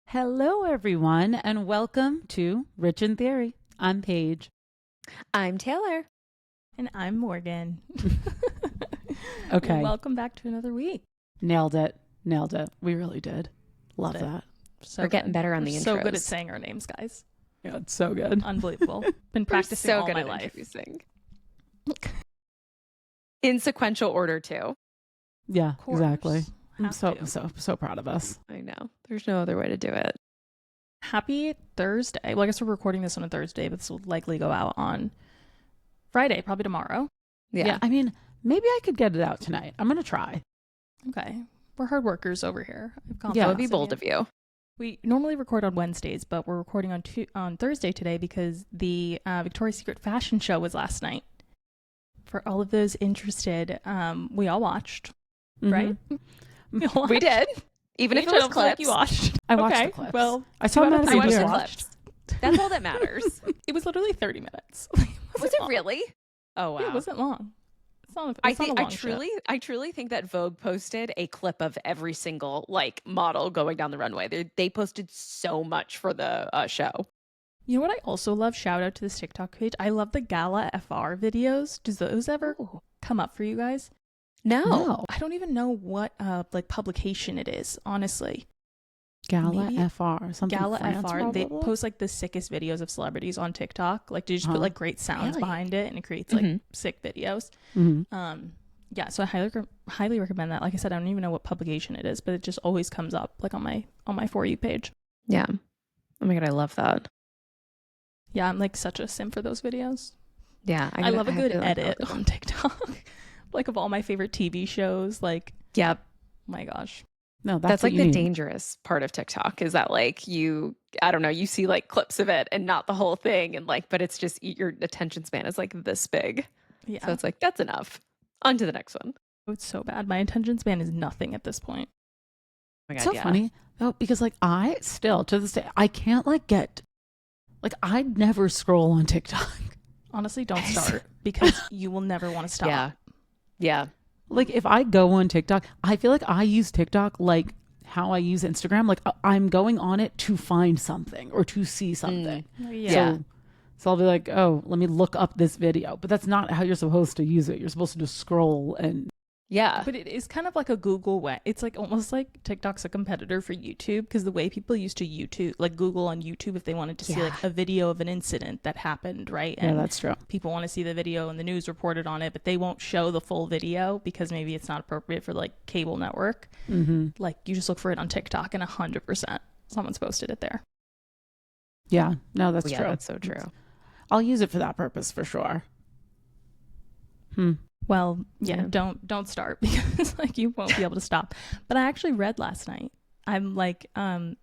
Hello, everyone, and welcome to Rich in Theory. I'm Paige. I'm Taylor. And I'm Morgan. Okay. Welcome back to another week. Nailed it. Nailed it. We really did. Love Did it. that. So We're getting good. better on We're the so intros. good at saying our names, guys. Yeah, it's so good. Unbelievable. Been practicing so all good my at life. introducing. In sequential order too. Yeah, Of course. exactly. I'm Have so to. so proud of us. I know. There's no other way to do it. Happy Thursday. Well, I guess we're recording this on a Thursday, but this will likely go out on Friday, probably tomorrow. Yeah. I mean, maybe I could get it out tonight. I'm gonna try. Okay. We're hard workers over here. That would be bold of you. We normally record on Wednesdays, but we're recording on Thursday today because the Victoria's Secret fashion show was last night. For all of those interested, we all watched, right? We did. Even if it was clips. Like you watched. I watched Okay, the clips. well, I saw two out of Madison three I watched Beer. the clips. That's all that matters. It was literally 30 minutes. Was it really? Oh wow. Yeah, it wasn't long. It's not. I It's not think a I long truly think that Vogue posted a clip of every single model going down the runway. They posted so much for the show. You know what I also love? Shout out to this TikTok page. I love the Gala FR videos. Does those ever come up for you guys? No. I don't even know what publication it is, honestly. Gala Maybe FR. Something Gala France, FR. probably? They post like the sickest videos of celebrities on TikTok. Like they just put Uh-huh. like great sounds Really? behind it, and it creates like Mhm. sick videos. Mm-hmm. Yeah, so I highly recommend that. Like I said, I don't even know what publication it is, but it just always comes up like on my For You page. Yeah. Oh my god, I love that. Yeah, I'm like such a sim for those videos. Yeah. I love a have good to, edit look at on TikTok. Like of all my favorite TV shows, like Yep. my gosh. No, That's what like you the need. dangerous part of TikTok is that I don't know, you see like clips of it and not the whole thing and but it's just your attention span is like this big. Yeah. So it's like that's enough. On to the next one. It's so bad. My attention span is nothing at this point. Oh my It's God, so yeah. funny though, because I still to this day I can't get I'd never scroll on TikTok. Honestly, don't start because you will never want to stop. Yeah. Yeah. If I go on TikTok, I feel like I use TikTok like how I use Instagram. I'm going on it to find something or to see something. Yeah. So I'll be like, oh, let me look up this video. But that's not how you're supposed to use it. You're supposed to just scroll and Yeah. But it is kind of like a Google way. It's like almost like TikTok's a competitor for YouTube because the way people used to YouTube, like Google on YouTube, if they wanted to see like a video of an incident that happened, right? yeah, And that's true. people want to see the video and the news reported on it, but they won't show the full video because maybe it's not appropriate for like cable network. Mm-hmm. Like you just look for it on TikTok and 100% someone's posted it there. Yeah, no, that's yeah, true. that's so true. I'll use it for that purpose for sure. Well, yeah, Yeah. don't start because like you won't be able to stop. But I actually read last night. I'm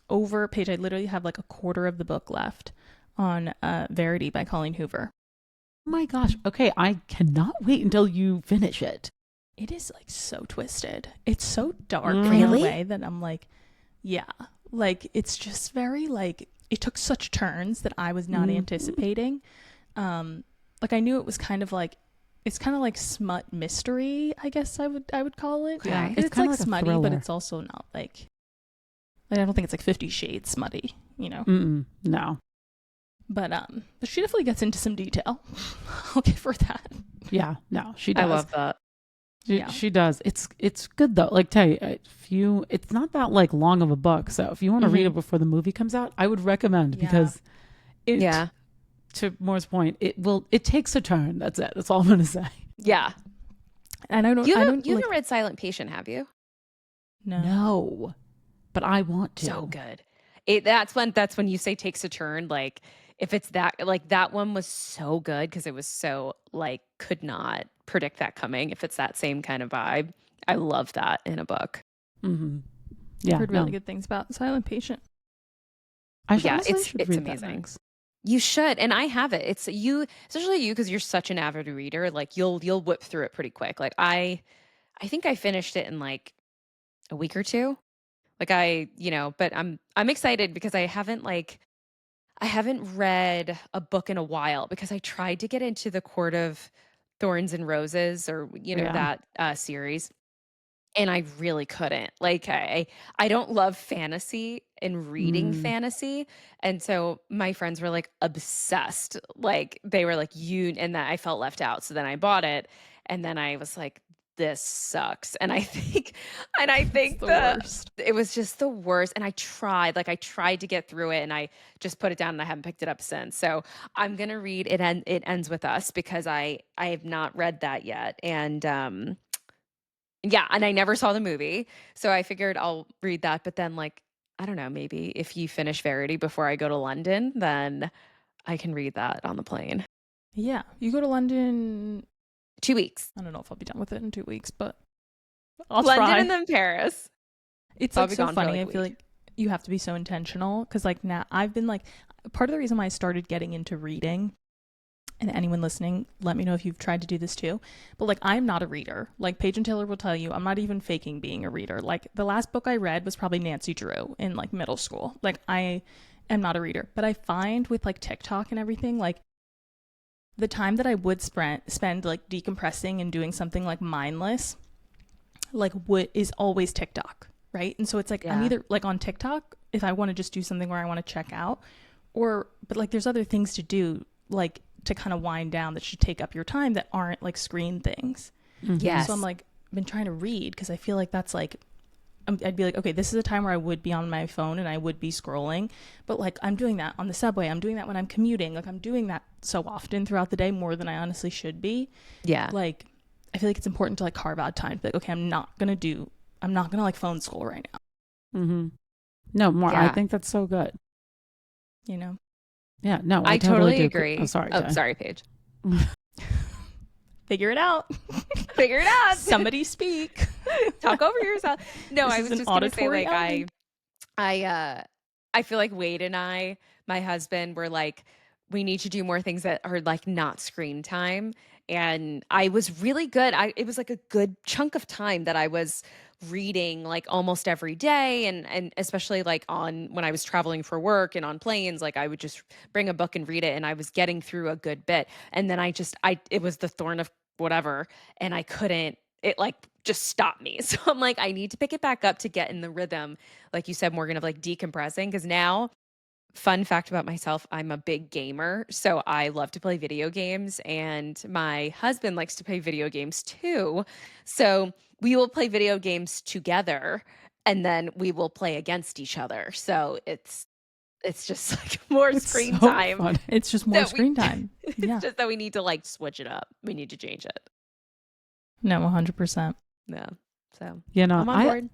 over a page. I literally have like a quarter of the book left on Verity by Colleen Hoover. Oh my gosh. Okay, I cannot wait until you finish it. It is like so twisted. It's so dark in Really? a way that I'm like, yeah, like it's just very like it took such turns that I was not anticipating. Like I knew it was kind of like it's kind of like smut mystery, I guess I would call it. Yeah, It's kinda like like a smutty, but thriller. it's also not like I don't think it's like 50 Shades smutty, you know. No. But she definitely gets into some detail. I'll give her that. Yeah, no, she does. I love that. Yeah. She does. It's good though. Tell you, it's not that long of a book. So if you want to read it before the movie comes out, I would recommend Yeah. because it, Yeah. to Moore's point, it takes a turn. That's it. That's all I'm going to say. Yeah. And I don't You I haven't, don't you like, haven't read Silent Patient, have you? No, but I want to. So good. That's when you say takes a turn. Like if it's that one was so good because it was so could not predict that coming. If it's that same kind of vibe, I love that in a book. Mm-hmm. Yeah, I've heard no. really good things about Silent Patient. I should, Yeah, honestly it's should read that amazing. next. You should, and I have it. It's you, especially you, because you're such an avid reader. Like you'll whip through it pretty quick. Like I think I finished it in like a week or two. But I'm excited because I haven't read a book in a while because I tried to get into the Court of Thorns and Roses or Yeah. that series, and I really couldn't. Like I don't love fantasy and reading Mm. fantasy. And so my friends were like obsessed. Like they were like you and that I felt left out. So then I bought it and then I was like this sucks. And I think It's the that worst. it was just the worst and I tried to get through it and I just put it down and I haven't picked it up since. So I'm going to read it and it ends with us because I have not read that yet. And yeah, and I never saw the movie, so I figured I'll read that, but then, like, I don't know, maybe if you finish Verity before I go to London, then I can read that on the plane. Yeah, you go to London. 2 weeks. I don't know if I'll be done with it in 2 weeks, but I'll London try. and then Paris. It's So I'll like be so gone for, funny. like, I a feel week. like you have to be so intentional because like now I've been like part of the reason why I started getting into reading, and anyone listening, let me know if you've tried to do this too. But like I'm not a reader. Like Paige and Taylor will tell you, I'm not even faking being a reader. Like the last book I read was probably Nancy Drew in like middle school. Like I am not a reader. But I find with like TikTok and everything, like the time that I would spend like decompressing and doing something like mindless, like what is always TikTok, right? And so it's like I'm Yeah. either like on TikTok if I want to just do something where I want to check out, or but like there's other things to do like to kind of wind down that should take up your time that aren't like screen things. Yes. So I'm like been trying to read because I feel like that's like I'd be like, okay, this is a time where I would be on my phone and I would be scrolling, but like I'm doing that on the subway. I'm doing that when I'm commuting. Like I'm doing that so often throughout the day, more than I honestly should be. Yeah. Like I feel like it's important to like carve out time to be like, okay, I'm not gonna like phone scroll right now. Mm-hmm. No, more. I Yeah. think that's so good. You know, Yeah, no, I totally totally do. agree. Oh, sorry. Oh, Jay. sorry, Paige. figure it out. Figure it out. Somebody speak. Talk over yourself. No, This I is was an just gonna say, auditory like, outing. I feel like Wade and I, my husband, were like, we need to do more things that are like not screen time. And I was really good. It was like a good chunk of time that I was reading like almost every day and especially like on when I was traveling for work and on planes, like I would just bring a book and read it and I was getting through a good bit. And then I it was the thorn of whatever and I couldn't it like just stopped me. So I'm like, I need to pick it back up to get in the rhythm, like you said, Morgan, of like decompressing. Cause now, fun fact about myself, I'm a big gamer. So I love to play video games. And my husband likes to play video games too. So we will play video games together and then we will play against each other. So it's just like more It's screen so time. funny. It's just more that we- screen time. It's Yeah. just that we need to like switch it up. We need to change it. No, 100%. Yeah. So You know, I'm on board.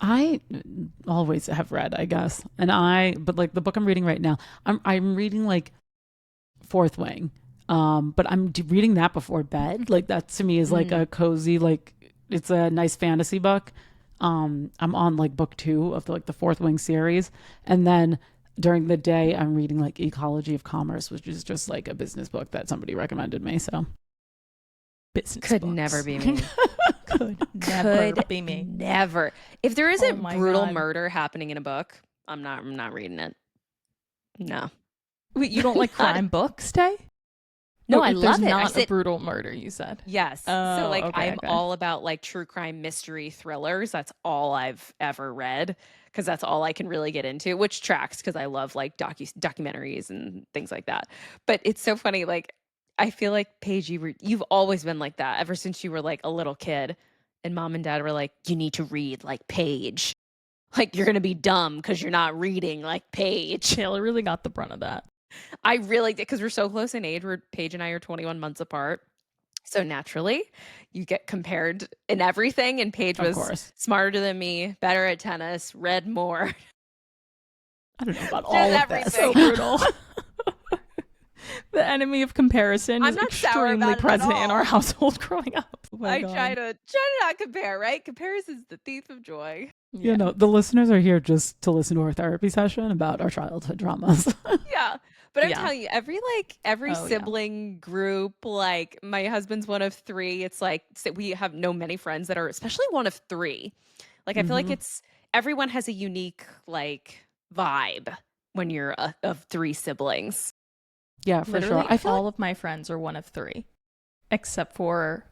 I always have read, I guess, but like the book I'm reading right now, I'm reading like Fourth Wing, but I'm reading that before bed. Like that to me is like a cozy, like it's a nice fantasy book. I'm on like book 2 of the Fourth Wing series, and then during the day I'm reading like Ecology of Commerce, which is just like a business book that somebody recommended me. So Business Could books. never be me. Could never Could be me. Never. If there isn't Oh my brutal God. murder happening in a book, I'm not reading it. No. Wait, you don't like crime books, Tay? No, Oh, I if there's love it. I not a said brutal murder, you said. yes. So Oh, like okay, I'm okay. all about like true crime mystery thrillers. That's all I've ever read because that's all I can really get into, which tracks because I love like documentaries and things like that. But it's so funny like I feel like Paige you've always been like that ever since you were like a little kid and mom and dad were like you need to read like Paige. Like you're going to be dumb cuz you're not reading like Paige. Taylor really got the brunt of that. I really did because we're so close in age. Paige and I are 21 months apart. So naturally, you get compared in everything. And Paige of was course, smarter than me, better at tennis, read more. I don't know about Just all of everything. this. So brutal. The enemy of comparison I'm is not sour extremely about it at present in all. our household growing up. Oh my I God. try to not compare, right? Comparison's the thief of joy. Yeah. You know, the listeners are here just to listen to our therapy session about our childhood dramas. Yeah. But I'm Yeah. telling you, every Oh, yeah. sibling group, like my husband's one of 3. It's like we have many friends that are especially one of 3. Like I feel like it's everyone has a unique like vibe when you're of 3 siblings. Yeah, for Literally sure. I feel all of my friends are one of 3, except for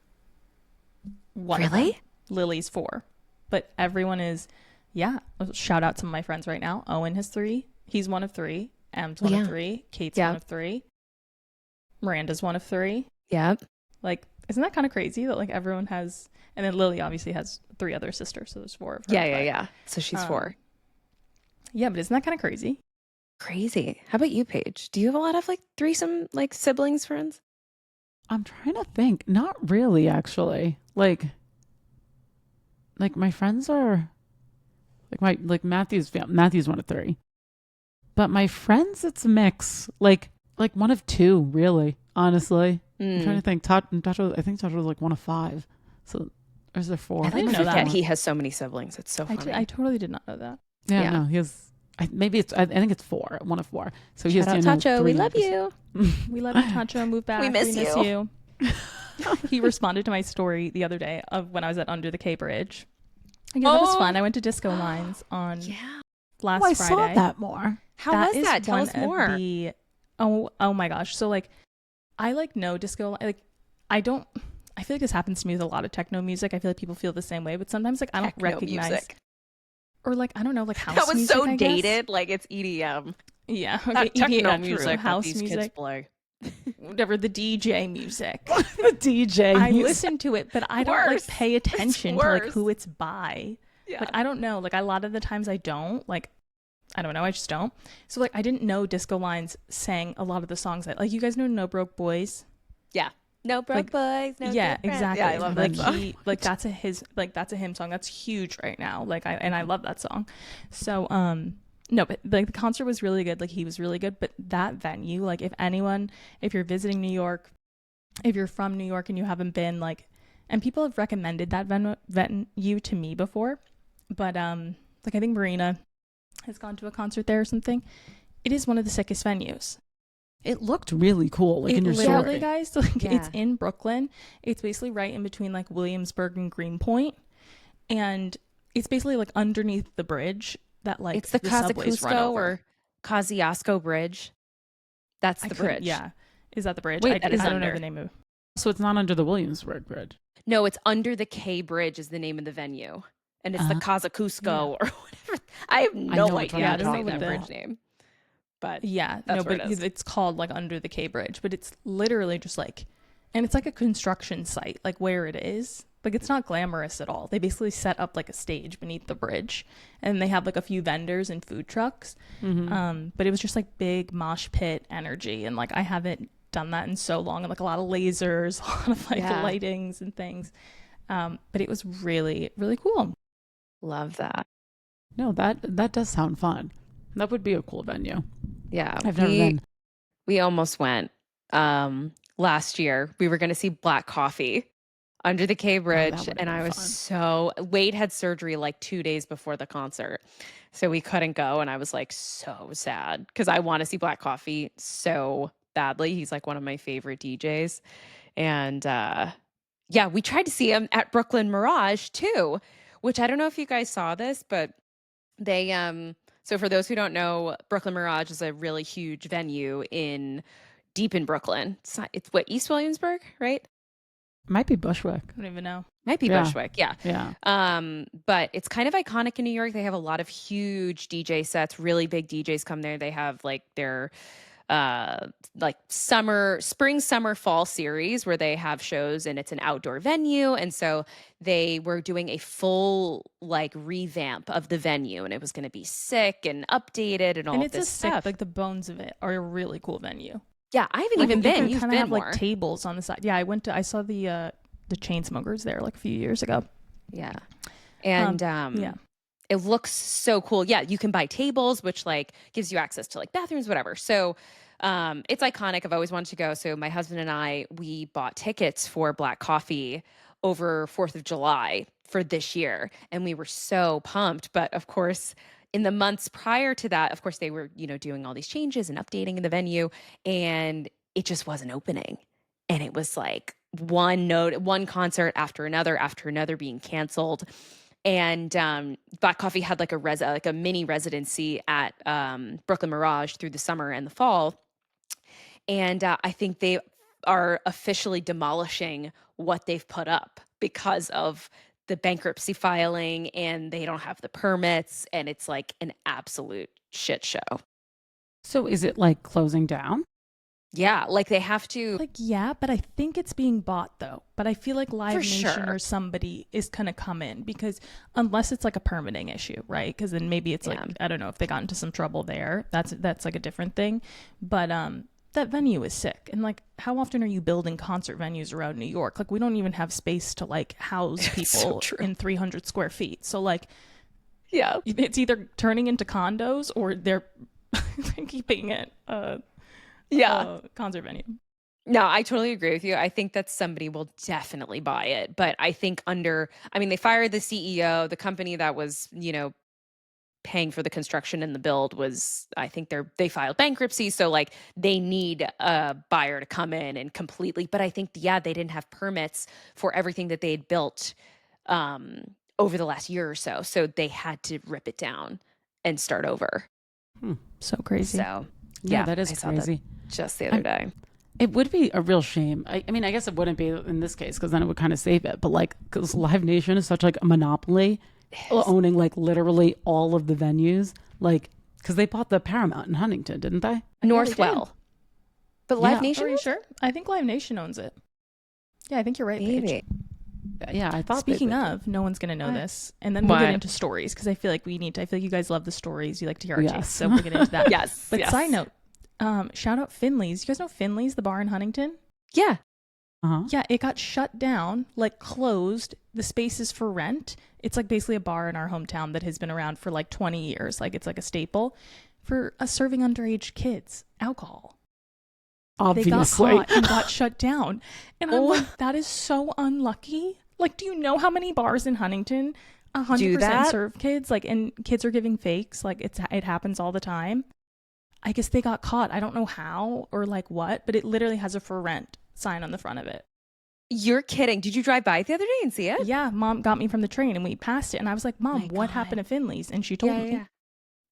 one of them. Really? Lily's 4. But everyone is, yeah, shout out to my friends right now. Owen has 3. He's one of 3. Em's one of 3. Kate's one of 3. Miranda's one of 3. Yep. Like, isn't that kind of crazy that like everyone has, and then Lily obviously has 3 other sisters, so there's 4 of her. Yeah. So she's 4. Yeah, but isn't that kind of crazy? Crazy. How about you, Paige? Do you have a lot of like threesome like siblings friends? I'm trying to think. Not really, actually. Like my friends are like Matthew's one of 3. But my friends, it's a mix. Like one of 2, really. Honestly, I'm trying to think. I think Tasha was like one of 5. So, or is there 4? I didn't know forget that. he has so many siblings. It's so funny. I totally did not know that. Yeah, no, he has. I think it's 4. One of 4. So he has. Shout out Tacho. We love you. We love you, Tacho. Move back. We miss you. He responded to my story the other day of when I was at Under the K Bridge. That was fun. I went to Disco Lines on last I Friday. saw that more. How was that? Tell us more. Oh my gosh. So like, I like know disco. Like, I feel like this happens to me with a lot of techno music. I feel like people feel the same way, but sometimes like I don't Techno recognize music. Or like I don't know, like house That was music, so I guess. dated. Like it's EDM. Yeah, okay, Not techno true. music house that these music, kids play. whatever, the DJ music. The DJ. I music. listen to it, but I don't like pay attention to like who it's by. Yeah. Like I don't know. Like a lot of the times I don't. Like I don't know. I just don't. So like I didn't know Disco Lines sang a lot of the songs that like you guys know No Broke Boys. Yeah. No broke boys. No yeah, good friends. exactly. Yeah, I love that song. That's a him song. That's huge right now. Like I love that song. So no, but like the concert was really good. Like he was really good. But that venue, like if you're visiting New York, if you're from New York and you haven't been, like, and people have recommended that venue to me before, but like I think Marina has gone to a concert there or something. It is one of the sickest venues. It looked really cool. Like in your literally, story, guys. Like it's in Brooklyn. It's basically right in between like Williamsburg and Greenpoint, and it's basically like underneath the bridge that like it's the subways run Kosciuszko over. or Kosciuszko Bridge. That's the bridge. Yeah, is that the bridge? Wait, I don't under. know the name of. so it's not under the Williamsburg Bridge. No, it's under the K Bridge is the name of the venue, and it's the Kosciuszko or whatever. I have no idea how to say that bridge name. But Yeah, that's no, where but it is. it's called like under the K Bridge, but it's literally just like, and it's like a construction site, like where it is. Like it's not glamorous at all. They basically set up like a stage beneath the bridge, and they have like a few vendors and food trucks. But it was just like big mosh pit energy, and like I haven't done that in so long, and like a lot of lasers, a lot of like lightings and things. But it was really, really cool. Love that. No, that does sound fun. That would be a cool venue. Yeah, I've never been. We almost went last year. We were going to see Black Coffee under the K Bridge, and I was Wade had surgery like 2 days before the concert, so we couldn't go, and I was like so sad because I want to see Black Coffee so badly. He's like one of my favorite DJs, and yeah, we tried to see him at Brooklyn Mirage too, which I don't know if you guys saw this, but they so for those who don't know, Brooklyn Mirage is a really huge venue deep in Brooklyn. It's what, East Williamsburg, right? Might be Bushwick. I don't even know. Might be Bushwick, yeah. Yeah. But it's kind of iconic in New York. They have a lot of huge DJ sets, really big DJs come there. They have like their like spring, summer, fall series where they have shows, and it's an outdoor venue. And so they were doing a full like revamp of the venue, and it was going to be sick and updated and all And of it's this sick, stuff. like the bones of it are a really cool venue. Yeah, I haven't Like, even been. You You've kind been of have more. like tables on the side. Yeah, I saw the Chainsmokers there like a few years ago. Yeah. And yeah. it looks so cool. Yeah, you can buy tables, which like gives you access to like bathrooms, whatever. So it's iconic. I've always wanted to go. So my husband and I, we bought tickets for Black Coffee over 4th of July for this year. And we were so pumped. But of course, in the months prior to that, of course, they were, doing all these changes and updating in the venue, and it just wasn't opening. And it was like one concert after another being canceled. And Black Coffee had like a mini residency at Brooklyn Mirage through the summer and the fall. And I think they are officially demolishing what they've put up because of the bankruptcy filing and they don't have the permits and it's like an absolute shit show. So is it like closing down? Yeah, like they have to. Like, yeah, but I think it's being bought though. But I feel like Live For Nation sure. or somebody is gonna come in, because unless it's like a permitting issue, right? Because then maybe it's like, I don't know if they got into some trouble there. That's like a different thing. But that venue is sick. And like, how often are you building concert venues around New York? Like, we don't even have space to like house people in 300 square feet. So like, Yeah. it's either turning into condos or they're keeping it concert venue. No, I totally agree with you. I think that somebody will definitely buy it. But I think they fired the CEO, the company that was, paying for the construction and the build was, I think they filed bankruptcy. So like they need a buyer to come in and completely, but I think, they didn't have permits for everything that they had built over the last year or so. So they had to rip it down and start over. So crazy. So Yeah, that is I saw crazy. that just the other day. It would be a real shame. I mean, I guess it wouldn't be in this case because then it would kind of save it. But like, because Live Nation is such like a monopoly, owning like literally all of the venues, like because they bought the Paramount in Huntington, didn't they? Northwell. But Live Nation? Are you sure? I think Live Nation owns it. Yeah, I think you're right, Paige. Maybe. Yeah, I thought. Speaking of, no one's gonna know this, and then we'll get into stories because I feel like I feel like you guys love the stories. You like to hear our takes, so we'll get into that. Yes. But side note, shout out Finley's. You guys know Finley's, the bar in Huntington? Yeah. Uh-huh. Yeah, it got shut down, like closed. The space is for rent. It's like basically a bar in our hometown that has been around for like 20 years. Like it's like a staple for serving underage kids alcohol. Obviously. They got caught and got shut down. And I'm like, that is so unlucky. Like, do you know how many bars in Huntington 100% serve kids? Like, and kids are giving fakes. Like, it happens all the time. I guess they got caught. I don't know how or like what, but it literally has a for rent sign on the front of it. You're kidding. Did you drive by it the other day and see it? Yeah, Mom got me from the train and we passed it. And I was like, Mom, what happened to Finley's? And she told me. Yeah.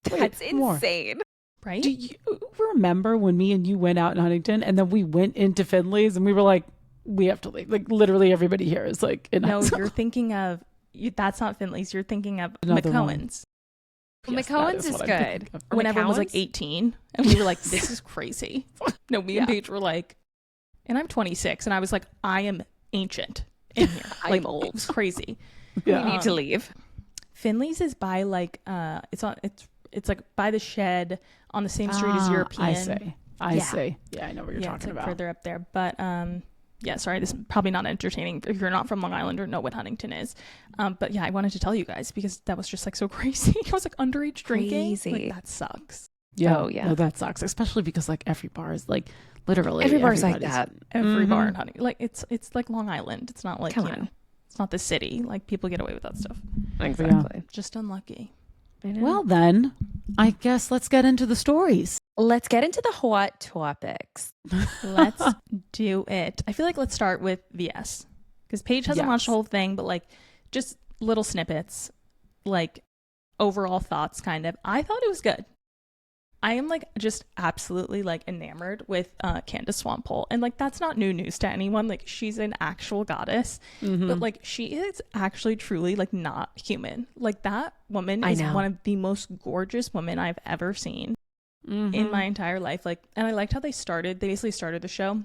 That's insane. Right? Do you remember when me and you went out in Huntington and then we went into Finley's and we were like, we have to leave? Like literally everybody here is like, you're thinking of, that's not Finley's. You're thinking of McCohen's. Yes, McCohen's is good. When everyone was like 18 and we were like, this is crazy. No, me and Paige were like, and I'm 26 and I was like, I am ancient in here. I'm old. It was crazy. We need to leave. Finley's is by like, it's like by the Shed on the same street as European. I see. Yeah, I know what you're talking it's like about. further up there. But yeah, sorry, this is probably not entertaining if you're not from Long Island or know what Huntington is. But yeah, I wanted to tell you guys because that was just like so crazy. I was like underage drinking. Like that sucks. Yeah. Oh, yeah. No, that sucks. Especially because like every bar is like literally every bar's like that. Every bar in Huntington. Like it's like Long Island. It's not like, Come on. It's not the city. Like people get away with that stuff. Exactly. Yeah. Just unlucky. Well then, I guess let's get into the stories. Let's get into the hot topics. Let's do it. I feel like let's start with VS because Paige hasn't watched the whole thing, but like just little snippets, like overall thoughts kind of. I thought it was good. I am like just absolutely like enamored with Candace Swampole, and like that's not new news to anyone. Like she's an actual goddess, but like she is actually truly like not human. Like that woman is one of the most gorgeous women I've ever seen in my entire life. Like, and I liked how they basically started the show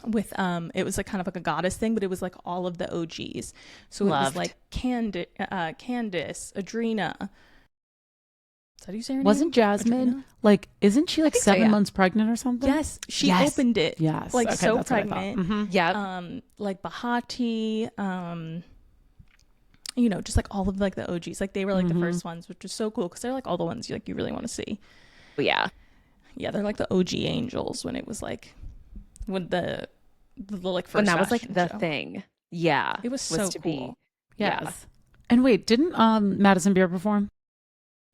with it was like kind of like a goddess thing, but it was like all of the OGs. So it was like Candace, Adrena. Is that how you say her name? Wasn't Jasmine Adrena? like? Isn't she like 7 months pregnant or something? Yes, she opened it. Yes, like okay, so that's what I thought. pregnant. Yeah. Like Bahati. Just like all of like the OGs. Like they were like the first ones, which was so cool because they're like all the ones you really want to see. Yeah. Yeah, they're like the OG angels when it was like when the like first when that was like fashion the show. thing. Yeah. It was so cool. Yes. Yeah. And wait, didn't Madison Beer perform?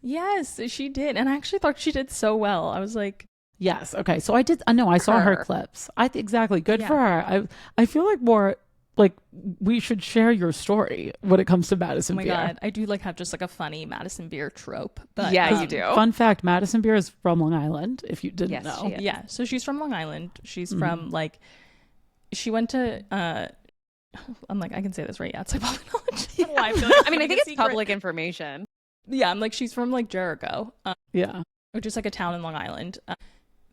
Yes, she did. And I actually thought she did so well. I was like, yes. Okay. So I did. I saw her clips. Exactly. Good for her. I feel like more like we should share your story when it comes to Madison Beer. Oh my God. I do like have just like a funny Madison Beer trope. But yeah, you do. Fun fact, Madison Beer is from Long Island, if you didn't know. Yeah. So she's from Long Island. She's from like, she went to I'm like, I can say this, right? Yeah, it's like public knowledge. I don't know why I feel like I mean, I keeping think a it's secret. public information. Yeah, I'm like, she's from like Jericho, Yeah. which is like a town in Long Island.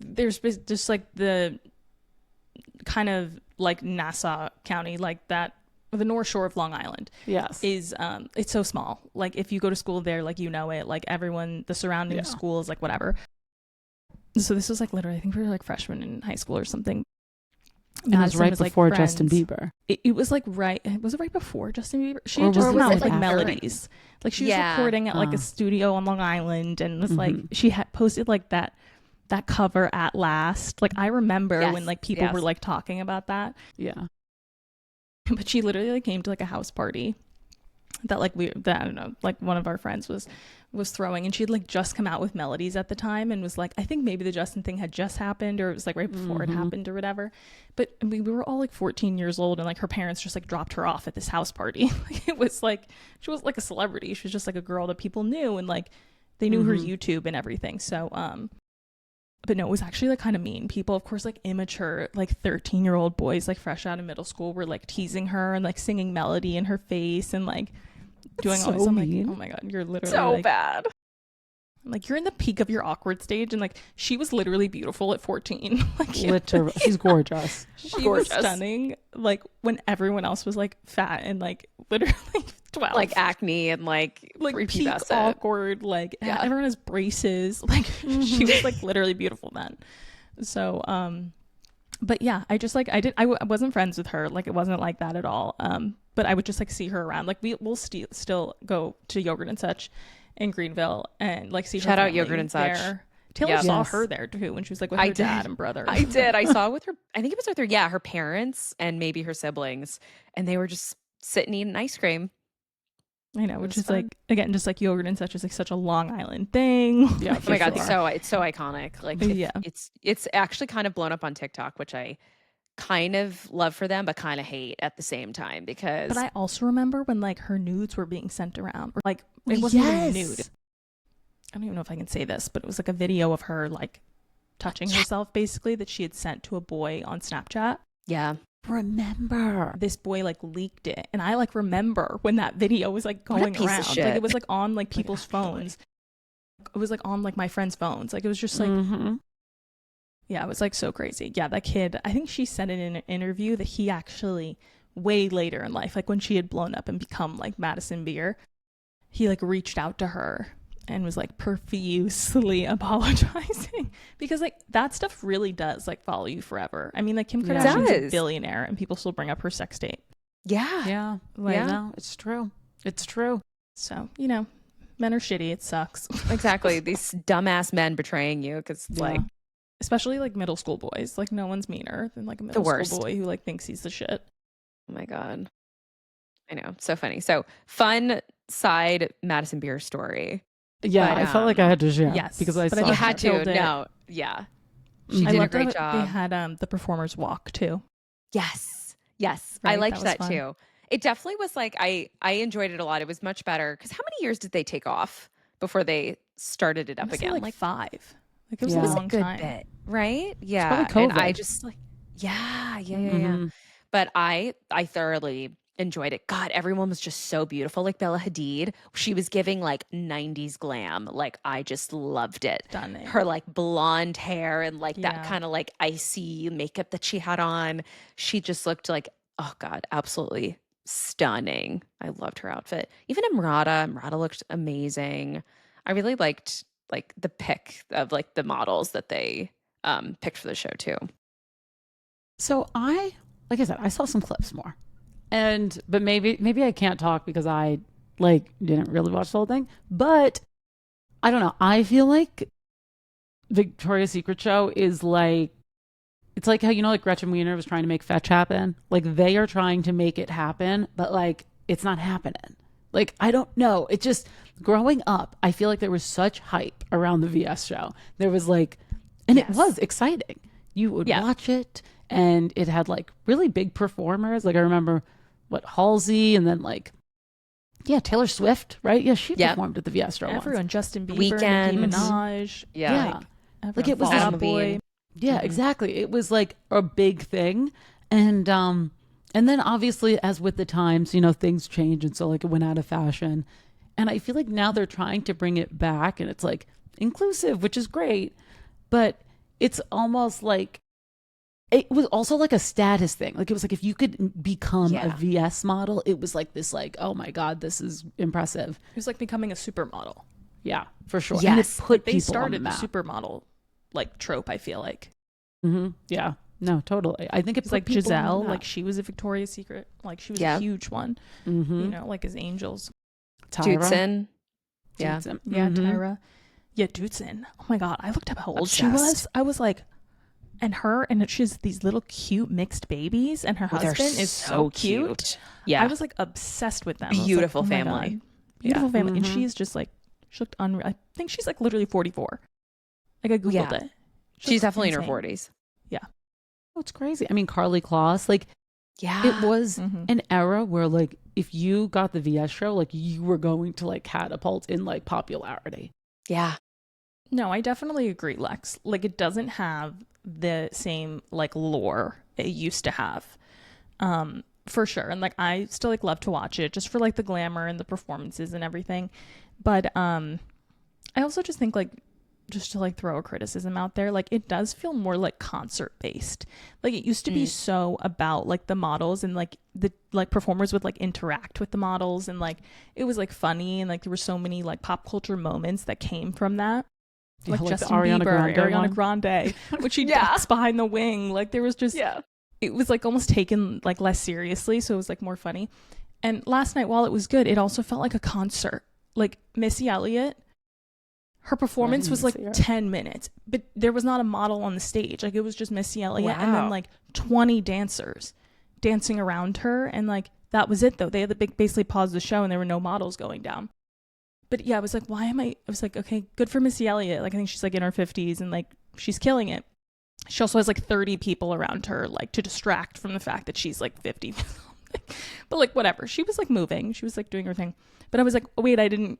There's just like the kind of like Nassau County, like that, the North Shore of Long Island Yes. is it's so small. Like if you go to school there, like you know it, like everyone, the surrounding Yeah. schools, like whatever. So this was like literally, I think we were like freshmen in high school or something. And it was Madison right was, like, before friends. Justin Bieber. It was like was it right before Justin Bieber? She Or had just was come it out with like like after? Melodies. Like she was Yeah. recording at like a studio on Long Island, and was like Mhm. she had posted like that cover At Last. Like I remember Yes, when like people yes. were like talking about that. Yeah. But she literally like came to like a house party that like I don't know, like one of our friends was throwing, and she had like just come out with Melodies at the time, and was like, I think maybe the Justin thing had just happened, or it was like right before it happened or whatever. But I mean, we were all like 14 years old, and like her parents just like dropped her off at this house party. Like it was like she was like a celebrity. She was just like a girl that people knew, and like they knew her YouTube and everything. So but no, it was actually like kind of mean. People, of course, like immature, like 13-year-old boys, like fresh out of middle school, were like teasing her and like singing Melody in her face and like doing all this. so I'm mean. like, oh my God, you're literally So like, bad. like you're in the peak of your awkward stage. And like she was literally beautiful at 14. Like Literally. She's gorgeous. she Gorgeous. was stunning. Like when everyone else was like fat and like literally 12. Like acne and like peak prepubescent. awkward, like Yeah. everyone has braces. Like she was like literally beautiful then. So but yeah, I just like I wasn't friends with her, like it wasn't like that at all. But I would just like see her around, like we'll still go to Yogurt and Such in Greenville and like see her Shout out family Yogurt and Such. there. Taylor Yep. saw Yes. her there too when she was like with I her did. dad and brother. I did. I saw with her, I think it was with her, her parents and maybe her siblings. And they were just sitting eating ice cream. I know, It which was is like again just like Yogurt and Such is like such a Long Island thing. Yeah, Like, Oh my God, sure. it's so iconic. Like Yeah. it's actually kind of blown up on TikTok, which I kind of love for them, but kind of hate at the same time because But I also remember when like her nudes were being sent around, or like it wasn't even a nude. I don't even know if I can say this, but it was like a video of her like touching herself basically that she had sent to a boy on Snapchat. yeah, Remember. This boy like leaked it, and I like remember when that video was like What a going piece of around. shit. Like it was like on like people's absolutely. phones. It was like on like my friends' phones. Like it was just like yeah, it was like so crazy. Yeah, that kid, I think she said in an interview that he actually way later in life, like when she had blown up and become like Madison Beer, he like reached out to her and was like profusely apologizing because like that stuff really does like follow you forever. I mean, like Kim Yeah. Kardashian's a does. billionaire and people still bring up her sex tape. yeah, Yeah. Like, Yeah. No, it's true. It's true. So, you know, men are shitty. It sucks. exactly. These dumbass men betraying you because Yeah. like Especially like middle school boys. Like no one's meaner than like a middle worst. school boy who like thinks he's the shit. oh my God, I know, so funny. So fun side Madison Beer story. Yeah, But, I felt like I had to share. yes, Because I but I saw You think had killed to. it. No, yeah, she Mhm. I did a loved great that job. They had the performers walk too. Yes. Yes. I Right? liked That that, was fun. too. It definitely was like I enjoyed it a lot. It was much better because how many years did they take off before they started it I up wanna say, again? like 5. Like it was Yeah. a it was a long good time. bit, right? Yeah. probably And I COVID. just like yeah. Mhm. But I thoroughly enjoyed it. God, everyone was just so beautiful. Like Bella Hadid, she was giving like 90s glam. Like I just loved it. Stunning. Her like blonde hair and like that Yeah. kind of like icy makeup that she had on. She just looked like, oh God, absolutely stunning. I loved her outfit. Even Emrata looked amazing. I really liked like the pick of like the models that they picked for the show too. So like I said, I saw some clips more. But maybe I can't talk because I like didn't really watch the whole thing. But I don't know. I feel like Victoria's Secret show is like, it's like how, like Gretchen Wiener was trying to make fetch happen. Like they are trying to make it happen, but like it's not happening. Like, I don't know. It just, growing up, I feel like there was such hype around the VS show. There was like, and Yes. it was exciting. You would Yeah. watch it and it had like really big performers. Like I remember Halsey and then like, yeah, Taylor Swift, right? Yeah, she Yeah. performed at the VS show once. Everyone, Justin Bieber, Weeknd. Nicki Minaj. Yeah. Like, it was Fall Adam Out Boy. Levine. Yeah, Mhm. exactly. It was like a big thing. And And then obviously, as with the times, you know, things change. And so like it went out of fashion. And I feel like now they're trying to bring it back and it's like inclusive, which is great. But it's almost like it was also like a status thing. Like it was like if you could become a VS model, it was like this, like, oh my God, this is impressive. It was like becoming a supermodel. Yeah, for sure. Yes. And it put They people started on the the map. supermodel like trope, I feel like. Yeah. No, totally. I think it's like people on the Giselle, map. like she was a Victoria's Secret, like she was Yeah. a huge one, you know, like as angels. Tyra. Dudson. Yeah. Dudson. Yeah, Tyra. Yeah, Dudson. Oh my God, I looked up how old she was. Obsessed. I was like, and she has these little cute mixed babies, and her They're husband is so cute. Yeah. I was like obsessed with them. I was like, Beautiful oh my family. God. Beautiful Yeah. family, and she's just like, she looked unreal. I think she's like literally 44. Like I googled Yeah. it. She She's looks definitely in her insane. 40s. Oh, it's crazy. I mean, Carly Kloss, like Yeah. it was Mhm. an era where like if you got the VS show, like you were going to like catapult in like popularity. Yeah. No, I definitely agree, Lex. Like it doesn't have the same like lore it used to have. For sure. And like I still like love to watch it just for like the glamour and the performances and everything. But I also just think like just to like throw a criticism out there, like it does feel more like concert based. Like it used to be so about like the models and like the like performers would like interact with the models and like it was like funny and like there were so many like pop culture moments that came from that. Like the Justin Ariana Bieber, Grande Ariana one. Grande, when she Yeah. ducks behind the wing. Like there was just, Yeah. it was like almost taken like less seriously. So it was like more funny. And last night, while it was good, it also felt like a concert. Like Missy Elliott, her performance was like see her. 10 minutes, but there was not a model on the stage. Like it was just Missy Elliott and then Wow. like 20 dancers dancing around her. And like that was it though. They had to basically pause the show and there were no models going down. But yeah, I was like, I was like, okay, good for Missy Elliott. Like I think she's like in her 50s and like she's killing it. She also has like 30 people around her like to distract from the fact that she's like 50. But like whatever. She was like moving. She was like doing her thing. But I was like, oh, wait, I didn't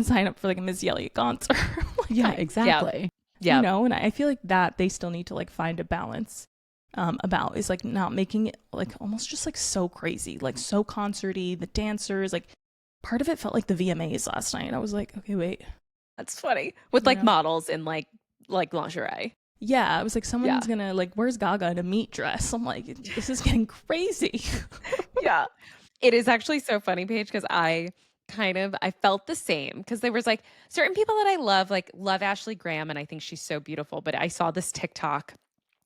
sign up for like a Missy Elliott concert. Like, Yeah, exactly. Yeah. You know, and I feel like that they still need to like find a balance about is like not making it like almost just like so crazy, like so concerty, the dancers, like part of it felt like the VMAs last night. I was like, okay, wait. That's funny. With like Yeah. models in like lingerie. Yeah, I was like, someone's gonna like, where's Gaga in a meat dress? I'm like, this is getting crazy. Yeah. It is actually so funny, Paige, because I felt the same because there was like certain people that I love Ashley Graham, and I think she's so beautiful. But I saw this TikTok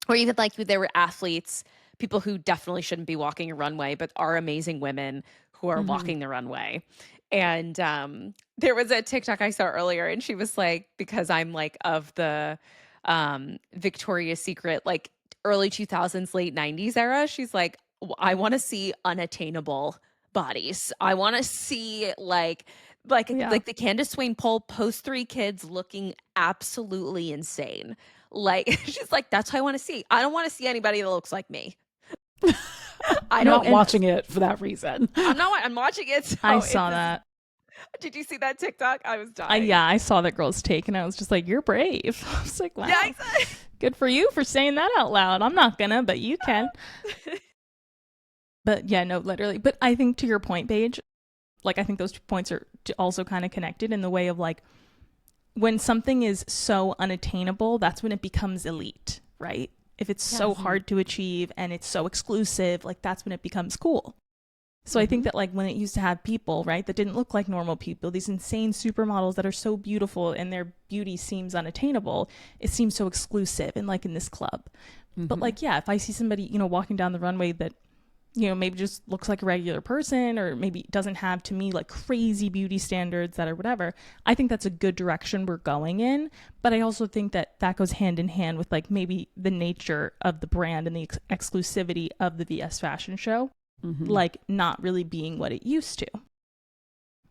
where even like there were athletes, people who definitely shouldn't be walking a runway, but are amazing women who are walking the runway. And there was a TikTok I saw earlier, and she was like, because I'm like of the Victoria's Secret, like early 2000s, late 90s era, she's like, I want to see unattainable bodies. I want to see like the Candace Swain poll post 3 kids looking absolutely insane. Like she's like, that's what I want to see. I don't want to see anybody that looks like me. I'm not watching it for that reason. I'm watching it. So I saw that. Did you see that TikTok? I was dying. Yeah, I saw that girl's take and I was just like, you're brave. I was like, wow, Yeah, exactly. good for you for saying that out loud. I'm not gonna, but you can. But yeah, no, literally. But I think to your point, Paige, like I think those 2 points are also kind of connected in the way of like when something is so unattainable, that's when it becomes elite, right? If it's so hard to achieve and it's so exclusive, like that's when it becomes cool. So I think that like when it used to have people, right, that didn't look like normal people, these insane supermodels that are so beautiful and their beauty seems unattainable, it seems so exclusive and like in this club. But like, yeah, if I see somebody, you know, walking down the runway that, you know, maybe just looks like a regular person or maybe doesn't have to me like crazy beauty standards that are whatever, I think that's a good direction we're going in. But I also think that that goes hand in hand with like maybe the nature of the brand and the exclusivity of the VS fashion show. Like not really being what it used to.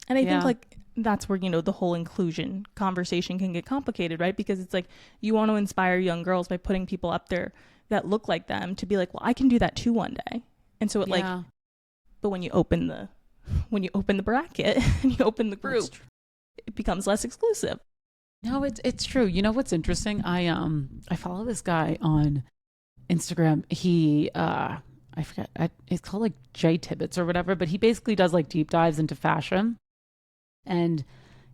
And I think like that's where, you know, the whole inclusion conversation can get complicated, right? Because it's like you want to inspire young girls by putting people up there that look like them to be like, well, I can do that too one day. And so it like, but when you open the bracket and you open the group, it becomes less exclusive. No, it's true. You know what's interesting? I follow this guy on Instagram. He I forget. It's called like Jay Tibbetts or whatever, but he basically does like deep dives into fashion. And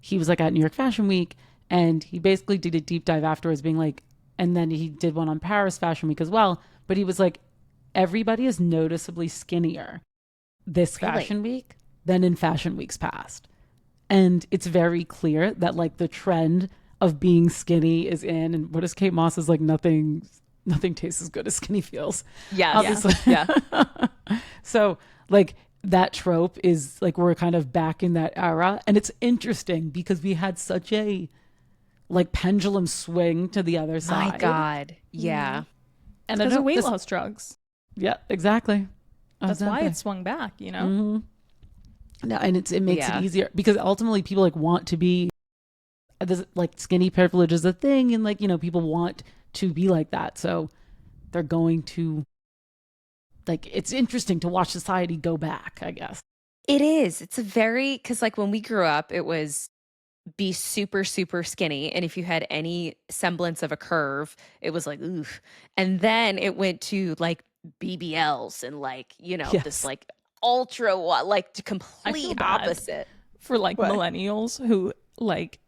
he was like at New York Fashion Week, and he basically did a deep dive afterwards, being like, and then he did one on Paris Fashion Week as well. But he was like, everybody is noticeably skinnier this fashion week than in fashion weeks past. And it's very clear that like the trend of being skinny is in. And what is Kate Moss is like, nothing tastes as good as skinny feels. Yes. Obviously. Yeah. So like that trope is like, we're kind of back in that era. And it's interesting because we had such a like pendulum swing to the other side. My God. Yeah. And Because of weight loss drugs. Yeah, exactly. That's why it swung back, you know? Mm-hmm. No, and it makes it easier because ultimately people like want to be this, like skinny privilege is a thing, and like, you know, people want to be like that. So they're going to like, it's interesting to watch society go back, I guess. It is. It's a very, because like when we grew up, it was be super, super skinny. And if you had any semblance of a curve, it was like, oof. And then it went to like BBLs and like, you know, this like ultra, like complete opposite. For like millennials who like,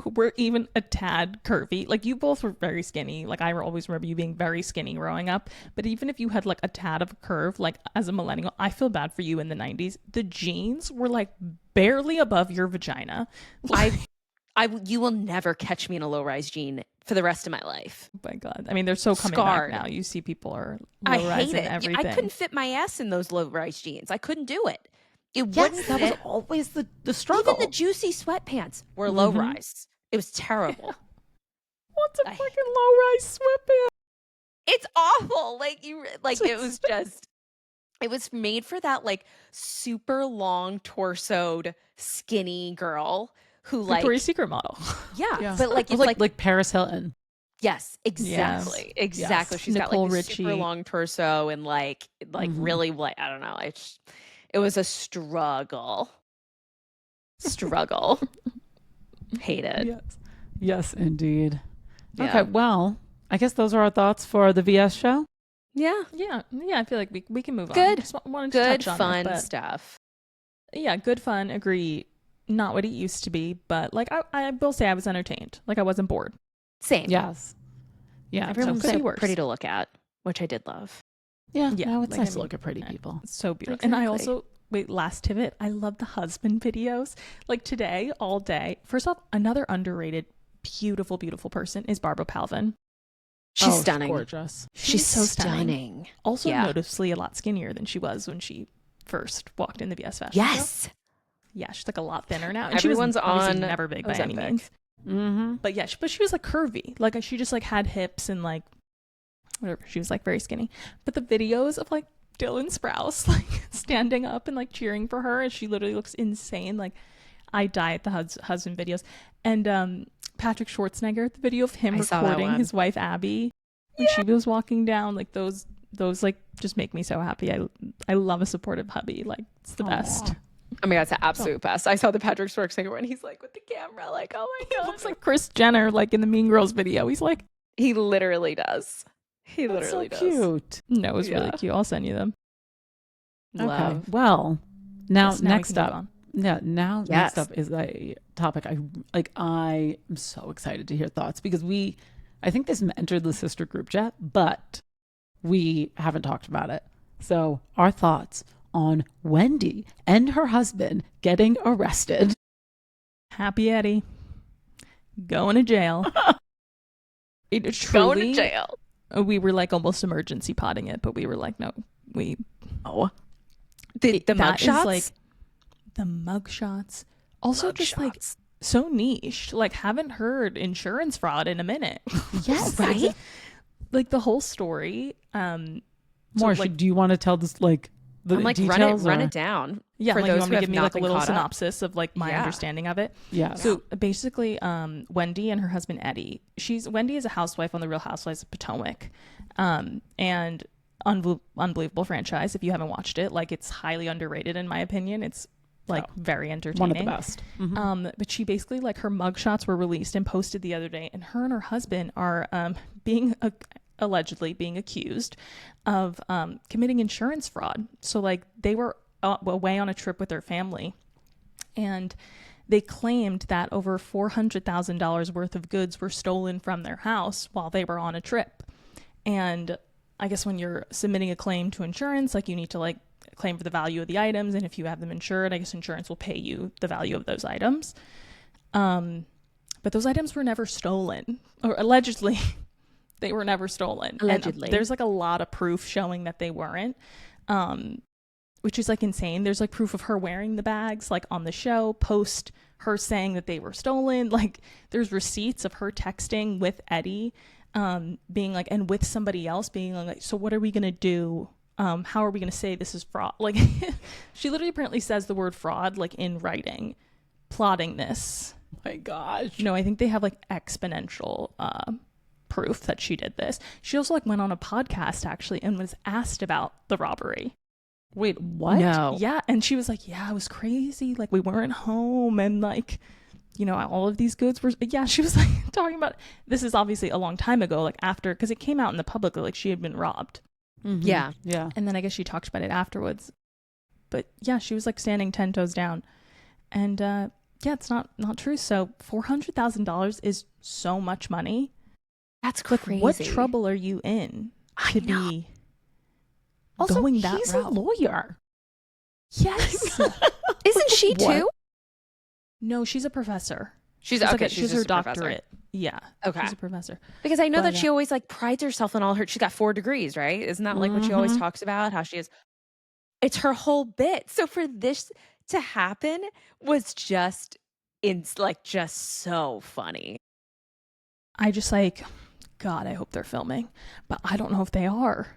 who were even a tad curvy. Like you both were very skinny. Like I always remember you being very skinny growing up. But even if you had like a tad of a curve, like as a millennial, I feel bad for you in the 90s. The jeans were like barely above your vagina. You will never catch me in a low-rise jean for the rest of my life. Oh my God. I mean, they're so coming back now. You see people are low-rise in everything. I couldn't fit my ass in those low-rise jeans. I couldn't do it. It wouldn't that fit. was always the struggle. Even the juicy sweatpants were low-rise. It was terrible. What's a fucking low-rise sweatpants? It's awful. Like it was just, it was made for that like super long torsoed skinny girl who like Victoria's Secret model. Yeah. But like it's like Paris Hilton. Yes, exactly. Yes. Exactly. Yes. She's Nicole got like a Richie. super long torso and like really like, I don't know. It was a struggle. Hated. Yes, indeed. Yeah. Okay, well, I guess those are our thoughts for the VS show. Yeah. I feel like we can move on. Good. Just wanted to Good touch on fun it, but stuff. yeah, good fun. Agree. Not what it used to be, but like I will say I was entertained. Like I wasn't bored. Same. Yes. Yeah. Everyone's could be so worse. pretty to look at, which I did love. Yeah. Yeah, No, it's like, nice I to mean, look at pretty people. It's so beautiful. And I Exactly. also last pivot. I love the husband videos. Like today, all day. First off, another underrated, beautiful, beautiful person is Barbara Palvin. She's stunning. Gorgeous. She's so stunning. Also Yeah. noticeably a lot skinnier than she was when she first walked in the VS fashion show. Yes. Yeah, she's like a lot thinner now. And Everyone's she was obviously on never big by any Ozempic. means. Mm-hmm. But yeah, but she was like curvy. Like she just like had hips and like whatever. She was like very skinny. But the videos of like Dylan Sprouse like standing up and like cheering for her, and she literally looks insane. Like I die at the husband videos. And Patrick Schwarzenegger, the video of him I saw that recording one. his wife Abby when she was walking down, like those like just make me so happy. I love a supportive hubby. Like it's the best. Oh my God, it's the absolute best. I saw the Patrick Schwarzenegger one. He's like with the camera, like, oh my He God. looks like Kris Jenner, like in the Mean Girls video. He's like, He literally does. He That's literally so does. cute. no, it was really Yeah. cute. I'll send you them. Love. Okay. Well, now Yes, now we next can move up. on. Yeah, now Yes. next up is a topic I am so excited to hear thoughts because I think this entered the sister group chat, but we haven't talked about it. So our thoughts on Wendy and her husband getting arrested. Happy Eddie going to jail. It Going truly, to jail. we were like almost emergency potting it, but we were like, no, The that mug is, shots? like the mug shots. Also, Mug just like shots. so niche. Like haven't heard insurance fraud in a minute. Yes, right? Like the whole story. More, like, do you want to tell this like the I'm like, details? run or- it down. yeah, for like you those want who me to have give me not like a been little caught up. synopsis of like my Yeah. understanding of it. Yeah. So basically, Wendy and her husband Eddie. Wendy is a housewife on the Real Housewives of Potomac, and unbelievable franchise. If you haven't watched it, like it's highly underrated in my opinion. It's like very entertaining. One of the best. Mhm. But she basically like her mugshots were released and posted the other day, and her husband are being allegedly being accused of committing insurance fraud. So like they were away on a trip with their family, and they claimed that over $400,000 worth of goods were stolen from their house while they were on a trip. And I guess when you're submitting a claim to insurance, like you need to like claim for the value of the items, and if you have them insured, I guess insurance will pay you the value of those items. But those items were never stolen, or allegedly they were never stolen. Allegedly. And there's like a lot of proof showing that they weren't, which is like insane. There's like proof of her wearing the bags like on the show, post her saying that they were stolen. Like there's receipts of her texting with Eddie, being like, and with somebody else being like, so what are we going to do? How are we going to say this is fraud? Like she literally apparently says the word fraud like in writing, plotting this. Oh my gosh. No, I think they have like exponential proof that she did this. She also like went on a podcast actually and was asked about the robbery. Wait, what? No. Yeah, and she was like, yeah, it was crazy. Like we weren't home, and like, you know, all of these goods were. Yeah, she was like talking about. This is obviously a long time ago, like after, because it came out in the public, like she had been robbed. Mm-hmm. Yeah. Yeah. And then I guess she talked about it afterwards. But yeah, she was like standing 10 toes down, and yeah, it's not true. So $400,000 is so much money. That's Like, crazy. what trouble are you in to be Also, going that he's route? a lawyer. Yes. Isn't she What? too? No, she's a professor. She's It's okay. like she's her just a professor. doctorate. Yeah. Okay. She's a professor. Because I know But, that she always like prides herself in all her. She's got 4 degrees, right? Isn't that like what she always talks about? How she is. It's her whole bit. So for this to happen was just just so funny. I just like, God, I hope they're filming, but I don't know if they are.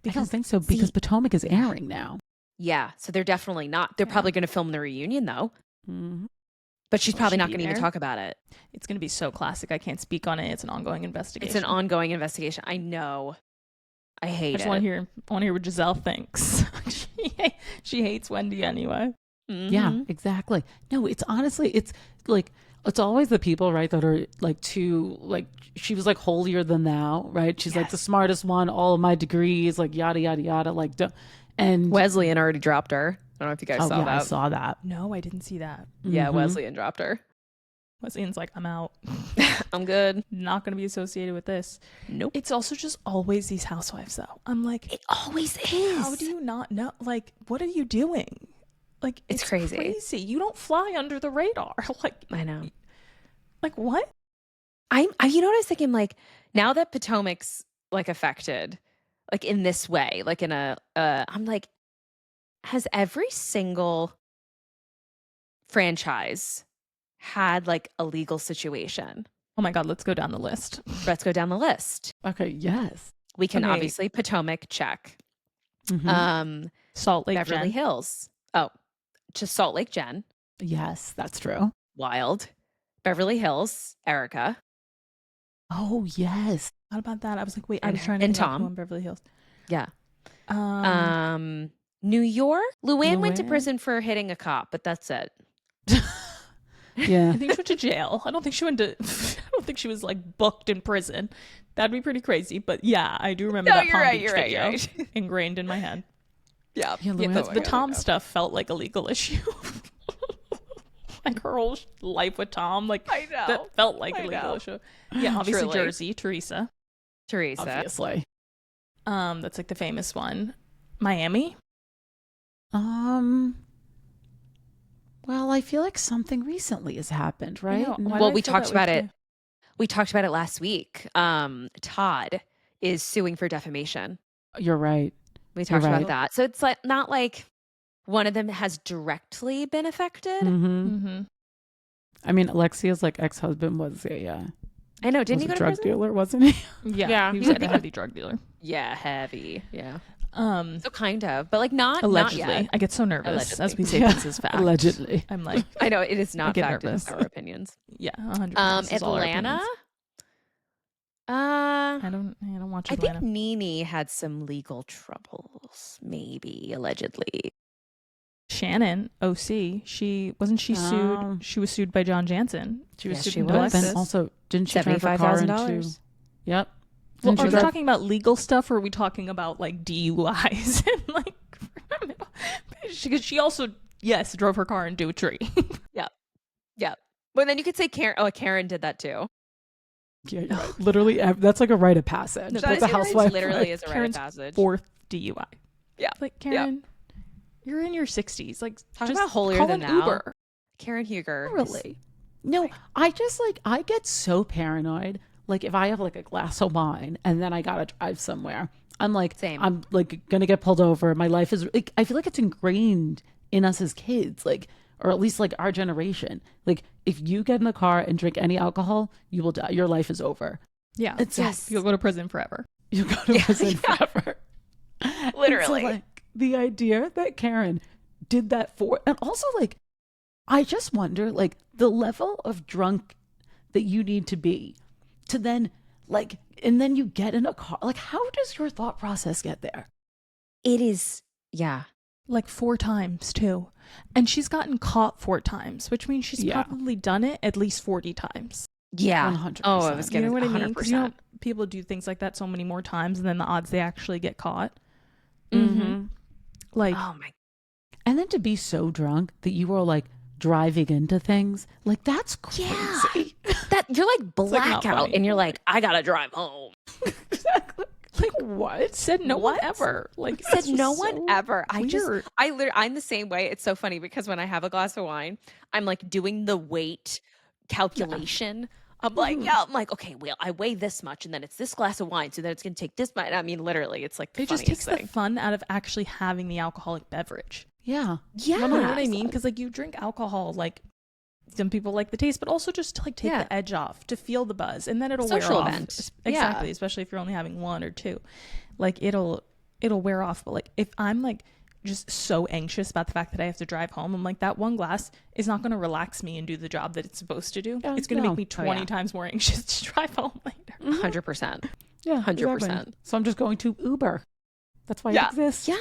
I don't think so because Potomac is airing now. Yeah. So they're definitely not. They're probably going to film the reunion though. Mm-hmm. But she's Will probably she not be going to even there? talk about it. It's going to be so classic. I can't speak on it. It's an ongoing investigation. It's an ongoing investigation. I know. I I hate just it. want to hear what Giselle thinks. she hates Wendy anyway. Yeah, Mhm. exactly. No, it's honestly, it's like, it's always the people, right, that are like too, like, she was like holier than thou, right? She's like the smartest one, all of my degrees, like yada, yada, yada. Like, and Wesleyan already dropped her. I don't know if you guys saw yeah, that. I saw that. No, I didn't see that. Yeah, Mhm. Wesleyan dropped her. Wesleyan's like, I'm out. I'm good. Not going to be associated with this. Nope. It's also just always these housewives, though. I'm like, It always is. how do you not know? Like, what are you doing? Like, It's crazy. You don't fly under the radar. I know. Like what? You know what I was thinking? Like now that Potomac's like affected, like in this way, like in a, I'm like, has every single franchise had like a legal situation? Oh my God, let's go down the list. Let's go down the list. Okay, yes. We can Okay. obviously Potomac check. Mhm. Salt Lake Beverly Jen. Hills. Oh, just Salt Lake Jen. Yes, that's true. Wild. Beverly Hills, Erica. Oh, yes. What about that? I was like, wait, I And was her- trying to and think of who Tom. in Beverly Hills. Yeah. Um, New York. Luann went to Luann? prison for hitting a cop, but that's it. Yeah. I think she went to jail. I don't think she went to. I don't think she was like booked in prison. That'd be pretty crazy. But yeah, I do remember that Palm Beach video ingrained in my head. Yeah. Yeah, Yeah, Luann's The Tom stuff felt like a legal issue. Like her whole life with Tom, like I know. that felt like a I legal know. issue. Yeah, obviously Truly. Jersey, Teresa. Teresa. Obviously. That's like the famous one. Miami. Well, I feel like something recently has happened, right? know. No? Why Well, do I we feel talked that way about it. too? We talked about it last week. Todd is suing for defamation. You're right. We talked right. about that. So it's like not like one of them has directly been affected. Mm-hmm. Mm-hmm. I mean, Alexia's like ex-husband was a I know. Didn't was he a go to drug prison? dealer, wasn't he? Yeah, Yeah, he was I like a think- heavy drug dealer. Yeah, heavy. Yeah. So kind of, but like not allegedly, Not yet. I get so nervous as we say Yeah. this is fact. Allegedly. I'm like, I know it is not get fact. It is nervous. our opinions. yeah, 100%. This is all our Atlanta. opinions. I don't watch I Atlanta. think Nene had some legal troubles, maybe allegedly. Shannon, OC, she wasn't she Oh. sued? She was sued by John Jansen. She was Yes, sued she in was. Alexis. Also, didn't she drive her car $75,000. into? Yep. Well, Didn't are you we drive- talking about legal stuff, or are we talking about like DUIs and like? Because she also drove her car into a tree. Yeah. But then you could say Karen. Oh, Karen did that too. Yeah, you're right. Literally, that's like a rite of passage. No, That's that a housewife. literally is a rite of Karen's passage. 4th DUI. Yeah. Like, Karen, you're in your 60s. Like, Talk just about holier call than an thou. Uber. Karen Huger. Really? No, I just like, I get so paranoid. Like, if I have like a glass of wine and then I gotta drive somewhere, I'm like, Same. I'm like gonna get pulled over. My life is like, I feel like it's ingrained in us as kids, like, or at least like our generation. Like, if you get in the car and drink any alcohol, you will die. Your life is over. Yeah. It's Yes. You'll go to prison forever. You go to prison forever. Literally. And so, like, the idea that Karen did that for, and also like, I just wonder, like, the level of drunk that you need to be to then, like, and then you get in a car. Like, how does your thought process get there? It is. Yeah. Like 4 times, too. And she's gotten caught 4 times, which means she's Yeah. probably done it at least 40 times. Yeah. 100%. Oh, I was You getting know what I 100%. mean? Because people do things like that so many more times, and then the odds they actually get caught. Mm-hmm. Like, Oh my. And then to be so drunk that you are like driving into things, like, that's crazy. That you're like like, not blackout, funny. and you're like, I gotta drive home. Exactly. Like, what? said no one What? ever. Like, Said it's no just one so ever. weird. I'm the same way. It's so funny because when I have a glass of wine, I'm like doing the weight calculation. I'm like, I'm like, okay, well, I weigh this much, and then it's this glass of wine, so then it's gonna take this much. I mean, literally, it's like the It just funniest takes thing. the fun out of actually having the alcoholic beverage. Yeah. Yeah, You know what I mean? Because like you drink alcohol, like some people like the taste, but also just to like take Yeah. the edge off, to feel the buzz, and then it'll Social wear event. off. Yeah. Exactly, especially if you're only having 1 or 2, like it'll wear off. But like if I'm like just so anxious about the fact that I have to drive home, I'm like, that one glass is not going to relax me and do the job that it's supposed to do. Yeah, It's going to no. make me Oh, 20 yeah. times more anxious to drive home later. 100%. Yeah. 100%. exactly. So I'm just going to Uber. That's why Yeah. it exists. Yeah.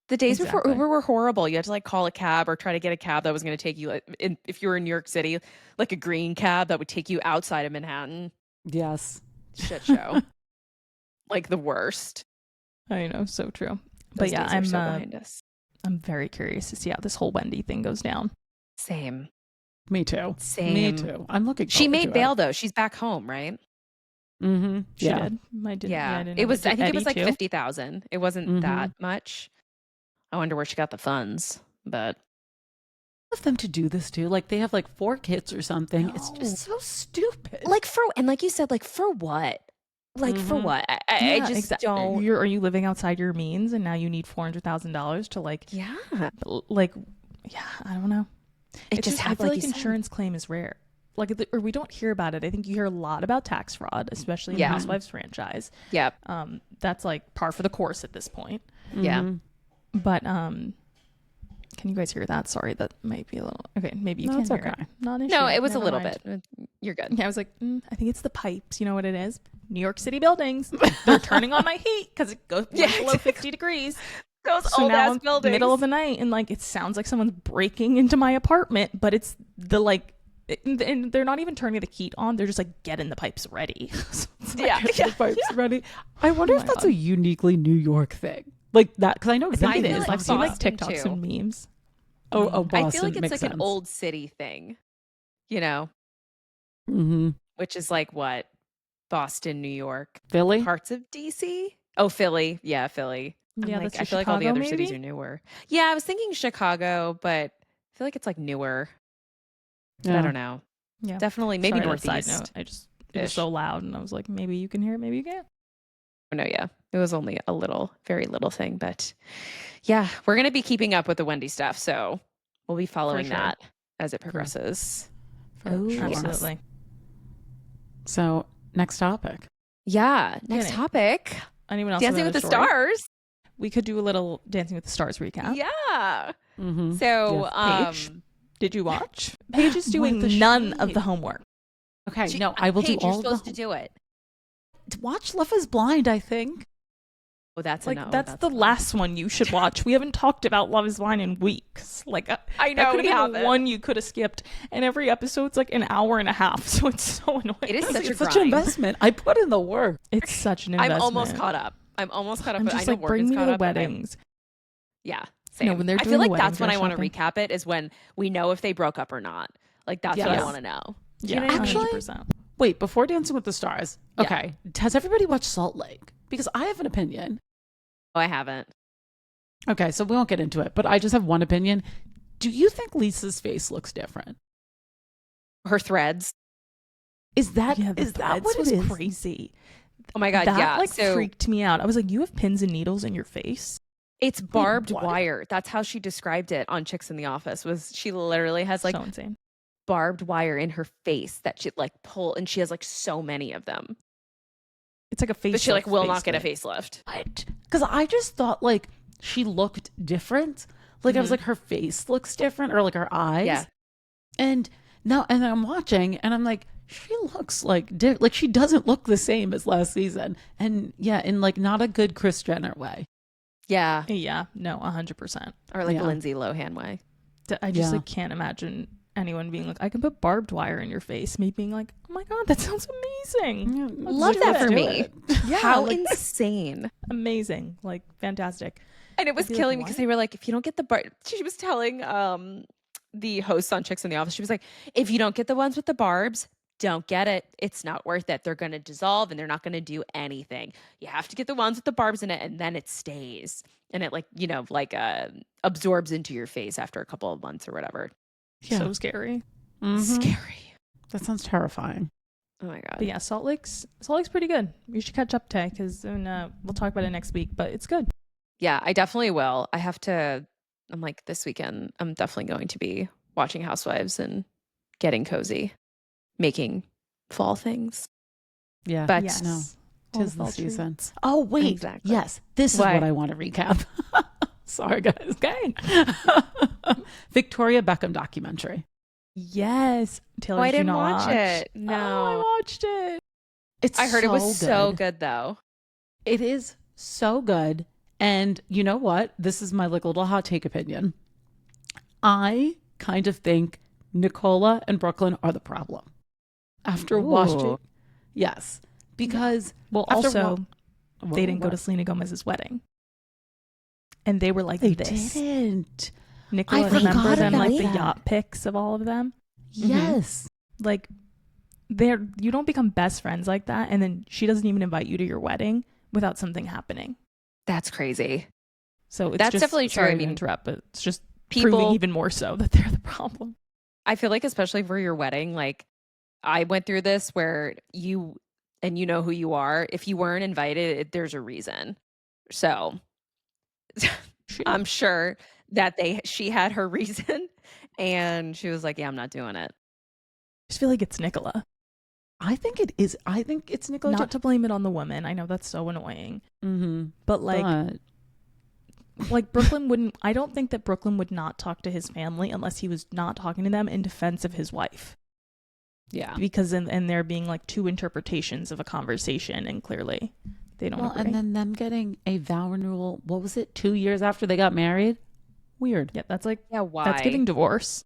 The days before Exactly. Uber were horrible. You had to like call a cab or try to get a cab that was going to take you, like, if you were in New York City, like a green cab that would take you outside of Manhattan. Yes. Shit show. Like the worst. I know, so true. But Those yeah, days are I'm so behind us. I'm very curious to see how this whole Wendy thing goes down. Same. Me too. Same. Me too. I'm looking. She forward made to bail though. She's back home, right? Mm-hmm. She Yeah. did. I didn't, Yeah. I didn't It know was. that. I think it was Eddie, like too? 50,000. It wasn't that much. I wonder where she got the funds, but Of them to do this too. Like, they have like 4 kids or something. It's No. just so stupid. like like you said, like for what? Like for Mhm. what? I Yeah, just exactly. don't. Are you living outside your means, and now you need $400,000 to like, Yeah. like, yeah, I don't know. It It's just I happened. feel Like like you said. insurance claim is rare. Like, or we don't hear about it. I think you hear a lot about tax fraud, especially in Yeah. the Housewives franchise. Yep. That's like par for the course at this point. Yeah. Mhm. But can you guys hear that? Sorry, that might be a little. Okay, maybe you No, can it's hear okay. it. Not an No, issue. it was a Never little mind. bit. You're good. Yeah, I was like, I think it's the pipes. You know what it is? New York City buildings. They're turning on my heat because it goes Yeah, below exactly. 50 degrees. Those So old now ass it's buildings. middle of the night, and like it sounds like someone's breaking into my apartment, but it's the like, and they're not even turning the heat on. They're just like getting the pipes ready. So it's like, Yeah. The pipes ready. I wonder Oh if my that's God. a uniquely New York thing. Like that, because I know I think exactly it feel is. like I've seen like Boston, TikToks too. and memes. Oh, Boston I feel like it's makes like sense. an old city thing, you know, Mm-hmm. which is like what? Boston, New York, Philly. parts of DC. Oh, Philly. Yeah, Philly. I'm Yeah, like, that's I just feel like all the Chicago, other cities maybe? are newer. Yeah, I was thinking Chicago, but I feel like it's like newer. But I don't know. Yeah, Definitely, maybe Sorry, that Northeast. side note. I just it was Ish. so loud, and I was like, maybe you can hear it, maybe you can't. Oh, no, yeah. It was only a little, very little thing. But yeah, we're going to be keeping up with the Wendy stuff. So we'll be following sure. that as it progresses. For sure. Absolutely. So next topic. Yeah. Next Kidding. topic. Anyone else? Dancing have with the another story? Stars. We could do a little Dancing with the Stars recap. Yeah. Mm-hmm. So, Paige? Did you watch? Paige is What doing the none of shade? the homework. Okay, no, I will Paige, do all you're supposed the to do it. watch Love Is Blind. I think Oh, that's a Like no. that's the a no. last one you should watch. We haven't talked about Love Is Blind in weeks. Like I know that could we have been the haven't. one you could have skipped, and every episode's like an hour and a half, so it's so annoying. It is such a It's such an grind. investment. I put in the work. It's such an I'm investment. almost caught up. I'm I'm just I know like, work bring is me to caught the up, but weddings. yeah, same. No, when they're I doing feel the like that's wedding when I dress want to shopping. recap it, is when we know if they broke up or not. Like that's what I Yes. want to know. Yeah, You know what I mean? 100%. Wait, before Dancing with the Stars. Yeah. Okay. Has everybody watched Salt Lake? Because I have an opinion. Oh, I haven't. Okay, so we won't get into it, but I just have one opinion. Do you think Lisa's face looks different? Her threads. Is that Yeah, is that threads what was it is? crazy. Oh my god, that yeah. like So freaked me out. I was like, you have pins and needles in your face. it's barbed what? wire. That's how she described it on Chicks in the Office. Was she literally has like so insane. barbed wire in her face that she like pull, and she has like so many of them. It's like a face. But she like will not get a facelift. What? Because I just thought like she looked different. Like I was Mhm. like, her face looks different, or like her eyes. Yeah. And now, and I'm watching, and I'm like, she looks like like she doesn't look the same as last season. And yeah, in like not a good Kris Jenner way. Yeah. Yeah, no, 100%. Or like Yeah. Lindsay Lohan way. I just Yeah. like can't imagine anyone being like, I can put barbed wire in your face. Me being like, oh my god, that sounds amazing. Yeah, Let's Love do that it. for do me. it. Yeah, How like, insane. amazing, like fantastic. And it was I'd be like, killing me because "What?" they were like, if you don't get the she was telling the hosts on Chicks in the Office, she was like, if you don't get the ones with the barbs, don't get it. It's not worth it. They're going to dissolve and they're not going to do anything. You have to get the ones with the barbs in it, and then it stays. And it like, you know, like absorbs into your face after a couple of months or whatever. Yeah. So scary. Mhm. Scary. That sounds terrifying. Oh my God. But yeah, Salt Lake's pretty good. You should catch up, Tay, because we'll talk about it next week. But it's good. Yeah, I definitely will. I'm like, this weekend, I'm definitely going to be watching Housewives and getting cozy, making fall things. Yeah. But Yes. no. All Tis the fall season. treats. Oh, wait. Exactly. Yes. This is What? what I want to recap. Sorry, guys. Okay. Victoria Beckham documentary. Yes. Taylor, Oh, I did you didn't not watch it. Oh, No. I watched it. It's I heard it was so good though. It is so good. And you know what? This is my like little hot take opinion. I kind of think Nicola and Brooklyn are the problem. After watching. Ooh. Yes. Because Well, after also, wa- they didn't go what? to Selena Gomez's wedding. And they were like They this. didn't. Nicola, I remember forgot them like about the that. yacht pics of all of them? Yes. Like you don't become best friends like that, and then she doesn't even invite you to your wedding without something happening. That's crazy. So it's That's just, definitely true. sorry I to mean, interrupt, but it's just people- proving even more so that they're the problem. I feel like, especially for your wedding, like I went through this where you know who you are. If you weren't invited, there's a reason. So I'm sure that she had her reason, and she was like, yeah, I'm not doing it. I just feel like it's Nicola. I think it is. I think it's Nicola. Not to blame it on the woman. I know that's so annoying. Mm-hmm. But like Brooklyn wouldn't, I don't think that Brooklyn would not talk to his family unless he was not talking to them in defense of his wife. Yeah. Because and there being like two interpretations of a conversation, and clearly they don't agree. And then them getting a vow renewal, what was it, 2 years after they got married? Weird. Yeah, that's like, Yeah, why? that's giving divorce.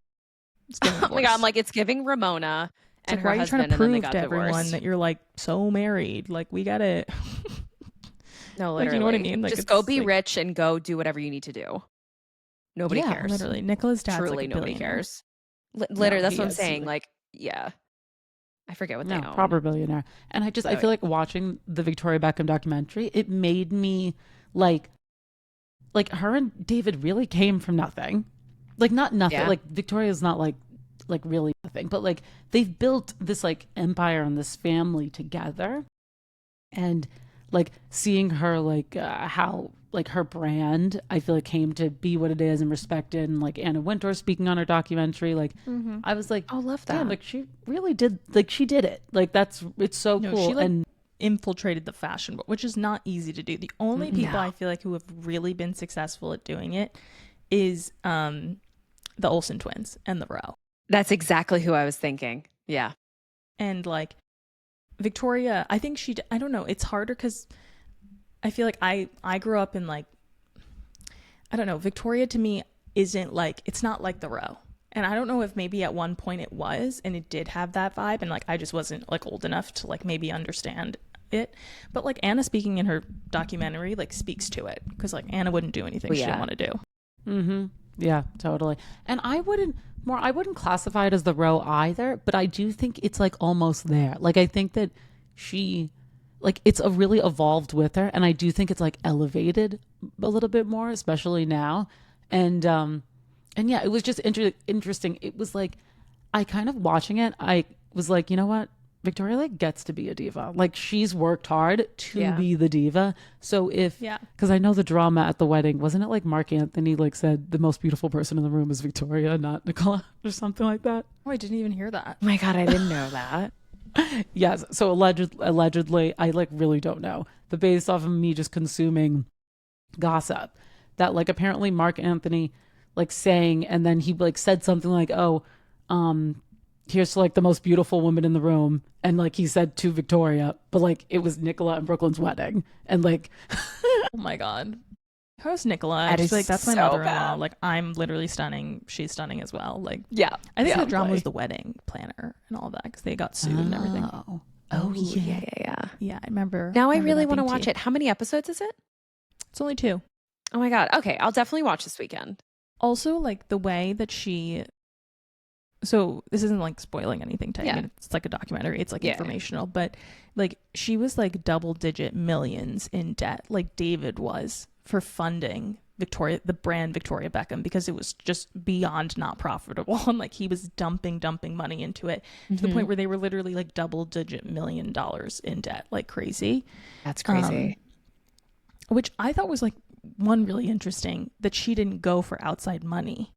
It's giving Oh my God, divorce. I'm like, it's giving Ramona It's and like, her why are you husband, trying to and then they prove got to everyone divorced. that you're like so married? Like, we get it. No, like, literally. you know what I mean? Like, just it's go be like- rich and go do whatever you need to do. Nobody Yeah, cares. Literally, Nicola's dad's Truly, like a nobody billionaire. cares. Literally, that's he what I'm is. saying. Like, yeah, I forget what they No, own. proper billionaire. And I Oh, feel like watching the Victoria Beckham documentary, it made me like her and David really came from nothing. Like not nothing. Yeah. Like Victoria's not like really nothing, but like they've built this like empire and this family together. And like seeing her like how like her brand, I feel like came to be what it is and respected, and like Anna Wintour speaking on her documentary, like I was like, Oh, love that. damn, like she really did, like she did it. Like it's so No, cool. she, like, and infiltrated the fashion world, which is not easy to do. The only people No. I feel like who have really been successful at doing it is the Olsen twins and the Row. That's exactly who I was thinking. Yeah. And like Victoria, I think I don't know, it's harder because I feel like I grew up in like, I don't know, Victoria to me isn't like, it's not like the Row. And I don't know if maybe at one point it was, and it did have that vibe, and like I just wasn't like old enough to like maybe understand it. But like Anna speaking in her documentary like speaks to it, because like Anna wouldn't do anything she didn't want to do. Mm-hmm. Yeah, totally. And I wouldn't classify it as the Row either, but I do think it's like almost there. Like I think that she, like, it's a really evolved with her, and I do think it's like elevated a little bit more, especially now. And yeah, it was just interesting. It was like, I kind of watching it, I was like, you know what? Victoria like gets to be a diva. Like she's worked hard to be the diva. So because I know the drama at the wedding, wasn't it like Mark Anthony like said the most beautiful person in the room is Victoria, not Nicola, or something like that? Oh, I didn't even hear that. Oh my God, I didn't know that. Yes. So allegedly, I like really don't know, but based off of me just consuming gossip, that like apparently Mark Anthony like sang, and then he like said something like, oh, here's like the most beautiful woman in the room, and like he said to Victoria, but like it was Nicola and Brooklyn's wedding, and like oh my God, who's Nicola? I just like, that's my so mother-in-law. bad. Like I'm literally stunning, she's stunning as well. Like I think the drama totally. was the wedding planner and all that, because they got sued and everything. Oh yeah. Yeah, I remember. Now I really want to watch it. How many episodes is it? It's only 2. Oh my God. Okay, I'll definitely watch this weekend. Also, like the way that so this isn't like spoiling anything to you. I mean, it's like a documentary, it's like informational, but like she was like double-digit millions in debt, like David was, for funding the brand Victoria Beckham, because it was just beyond not profitable, and like he was dumping money into it to the point where they were literally like double-digit $1 million in debt, like crazy. That's crazy. Which I thought was like one really interesting, that she didn't go for outside money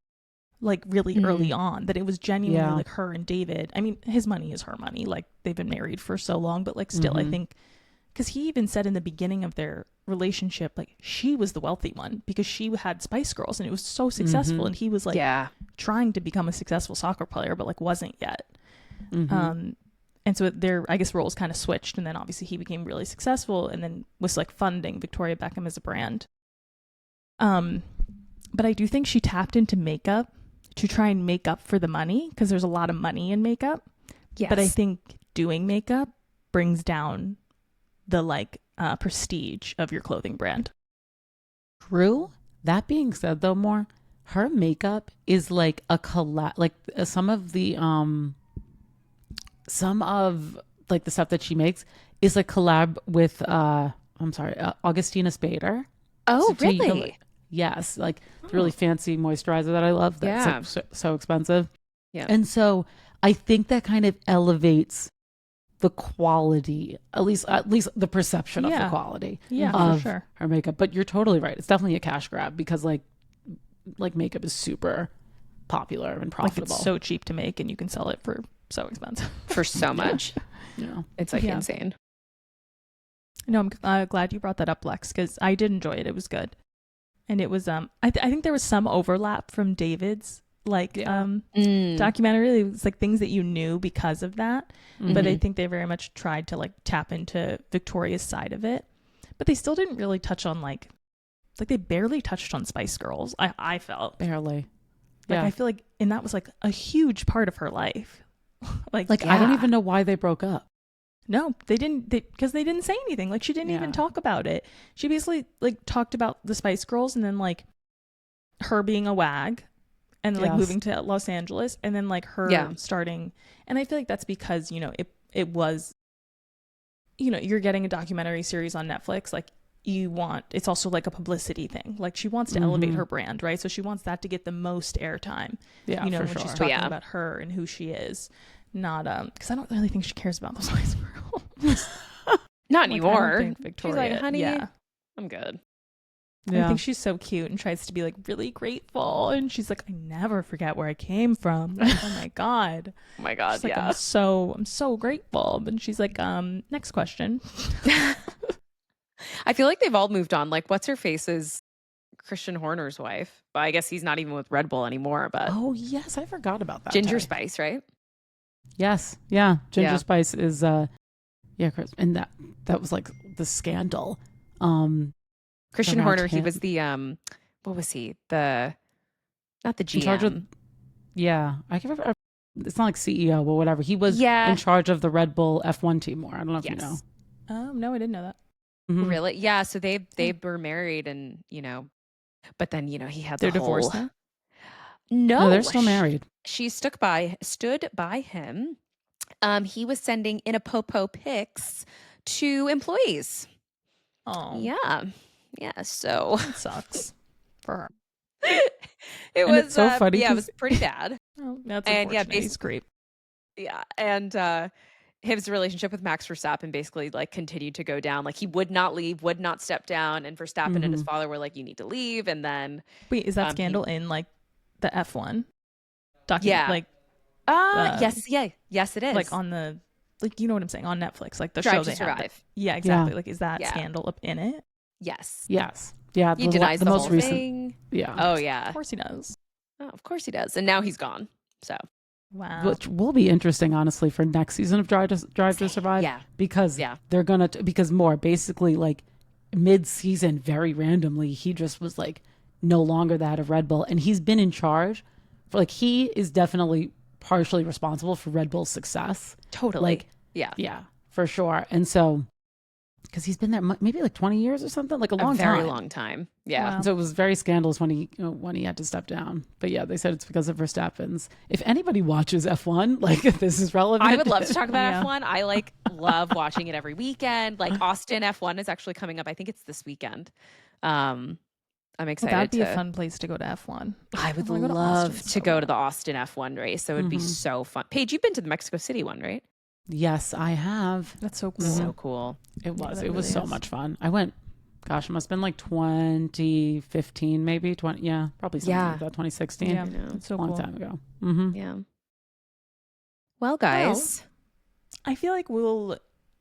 like really early on, that it was genuinely like her and David. I mean, his money is her money, like they've been married for so long, but like still I think, because he even said in the beginning of their relationship, like she was the wealthy one because she had Spice Girls and it was so successful, and he was like trying to become a successful soccer player but like wasn't yet. And so their, I guess, roles kind of switched, and then obviously he became really successful and then was like funding Victoria Beckham as a brand. But I do think she tapped into makeup to try and make up for the money, because there's a lot of money in makeup. Yes. But I think doing makeup brings down the like prestige of your clothing brand. True. That being said, though, more her makeup is like a like some of like the stuff that she makes is a collab with Augustina Spader. Oh, So really? Yes, like the really fancy moisturizer that I love. That's like so expensive. Yeah. And so I think that kind of elevates the quality, at least the perception of the quality for sure. her makeup. But you're totally right. It's definitely a cash grab, because like makeup is super popular and profitable. Like it's so cheap to make, and you can sell it for so expensive. For so much. Yeah. It's like insane. No, I'm glad you brought that up, Lex, because I did enjoy it. It was good. And it was I think there was some overlap from David's documentary. It was like things that you knew because of that, but I think they very much tried to like tap into Victoria's side of it, but they still didn't really touch on like they barely touched on Spice Girls. I felt Barely. like I feel like, and that was like a huge part of her life. I don't even know why they broke up. No, they didn't, because they didn't say anything. Like she didn't even talk about it. She basically like talked about the Spice Girls, and then like her being a wag, and like moving to Los Angeles, and then like her starting. And I feel like that's because, it was, you're getting a documentary series on Netflix. Like it's also like a publicity thing. Like she wants to elevate her brand, right? So she wants that to get the most airtime. Yeah, when she's talking about her and who she is. Not because I don't really think she cares about those Spice Girls. Not anymore. Victoria, she's like, honey, I'm good. I think she's so cute and tries to be like really grateful, and she's like, I never forget where I came from. Like, oh my god. Oh my god. She's like, I'm so grateful. And she's like, next question. I feel like they've all moved on. Like, what's her face's Christian Horner's wife? But I guess he's not even with Red Bull anymore. But oh yes, I forgot about that. Ginger Spice, right? Yes. Yeah. Ginger Spice is Chris, and that was like the scandal Christian around Horner, he him. was the what was he? The not the GM. In charge of, yeah, I can't remember. It's not like CEO, but whatever. He was Yeah. in charge of the Red Bull F1 team more. I don't know if you know. No, I didn't know that. Mhm. Really? Yeah. So they were married, and but then he had They're the whole. divorced now? No, No, they're still married. She stood by him. He was sending Inapopo pics to employees. Oh, Yeah. So that sucks for her. it And was it's so funny Yeah, it 'cause- was pretty bad. Oh, that's And yeah, unfortunate. He's great. Yeah, and his relationship with Max Verstappen basically like continued to go down. Like he would not leave, would not step down, and Verstappen and his father were like, "You need to leave." And then Wait, is that he- scandal in like the F1 document? Yeah. Like, yes, it is. like on the, like, you know what I'm saying, on Netflix, like the Drive show to they have. Survive. Yeah, exactly. Yeah. Like, is that Yeah. scandal up in it? Yes. Yes. Yeah. He denies the most whole recent. thing. Yeah. Oh Of yeah. course he does. Oh, of course he does. And now he's gone. So Wow. Which will be interesting, honestly, for next season of Drive to Survive. yeah. Because Yeah. they're gonna because more basically like mid-season, very randomly, he just was like no longer the head of Red Bull, and he's been in charge for like he is definitely partially responsible for Red Bull's success. Totally. Like yeah. for sure. And so because he's been there maybe like 20 years or something, like a long very time. long time. Yeah. Wow. So it was very scandalous when he had to step down. But yeah, they said it's because of Verstappen's. If anybody watches F1, like if this is relevant, I would love to talk about Yeah. F1. I love watching it every weekend. Like Austin F1 is actually coming up. I think it's this weekend. I'm Well, excited. that'd be a fun place to go to F1. I would wanna go to love Austin to so go to bad. the Austin F1 race. That would be so fun. Paige, you've been to the Mexico City one, right? Yes, I have. That's so cool. So cool. It was. that It was really so is. much fun. I went. Gosh, it must have been like 2015, maybe 20. Yeah, probably something Yeah. like that. 2016. Yeah, know. it's so a long cool. time ago. Mm-hmm. Yeah. Well, guys, I feel like we'll,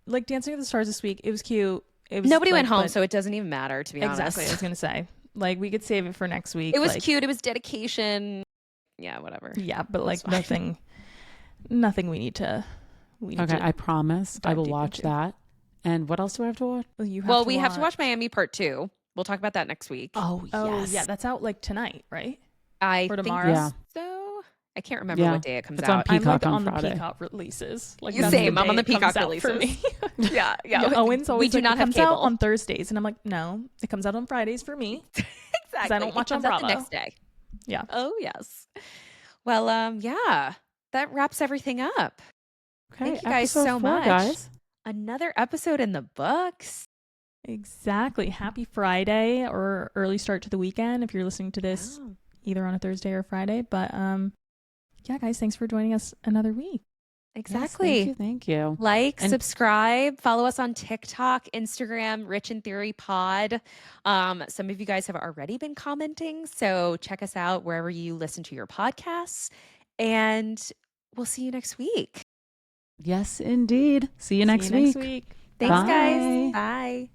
like, Dancing with the Stars this week. It was cute. It was nobody like, went home, but- so it doesn't even matter, to be exactly. I was honest. gonna say, like, we could save it for next week. It was like, cute. It was dedication. Yeah, whatever. Yeah, but like It's fine. nothing we need to. Okay, I promise I dive will deep watch into. that. And what else do I have to watch? You have Well, to we have to watch Miami Part 2. We'll talk about that next week. Oh, Oh yes. yeah, that's out like tonight, right? I or think tomorrow? Yeah. so. I can't remember Yeah. what day it comes It's on out. Peacock I'm like on on the Friday. Peacock releases. Like You that's the same. I'm on day the it comes Peacock out for me. yeah. Yeah, Owen's always we do like, not it have comes cable out on Thursdays, and I'm like, no, it comes out on Fridays for me. exactly. I don't watch it on comes out Bravo. the next day. Yeah. Oh yes. Well, yeah. That wraps everything up. Okay, Thank you guys episode so 4, much. guys. Another episode in the books. Exactly. Happy Friday or early start to the weekend if you're listening to this Oh. either on a Thursday or Friday. But yeah, guys, thanks for joining us another week. Exactly. Yes, thank you. Like, And- subscribe, follow us on TikTok, Instagram, Rich in Theory Pod. Some of you guys have already been commenting, so check us out wherever you listen to your podcasts. And we'll see you next week. Yes, indeed. See you next See you week. next week. Thanks, Bye. guys. Bye.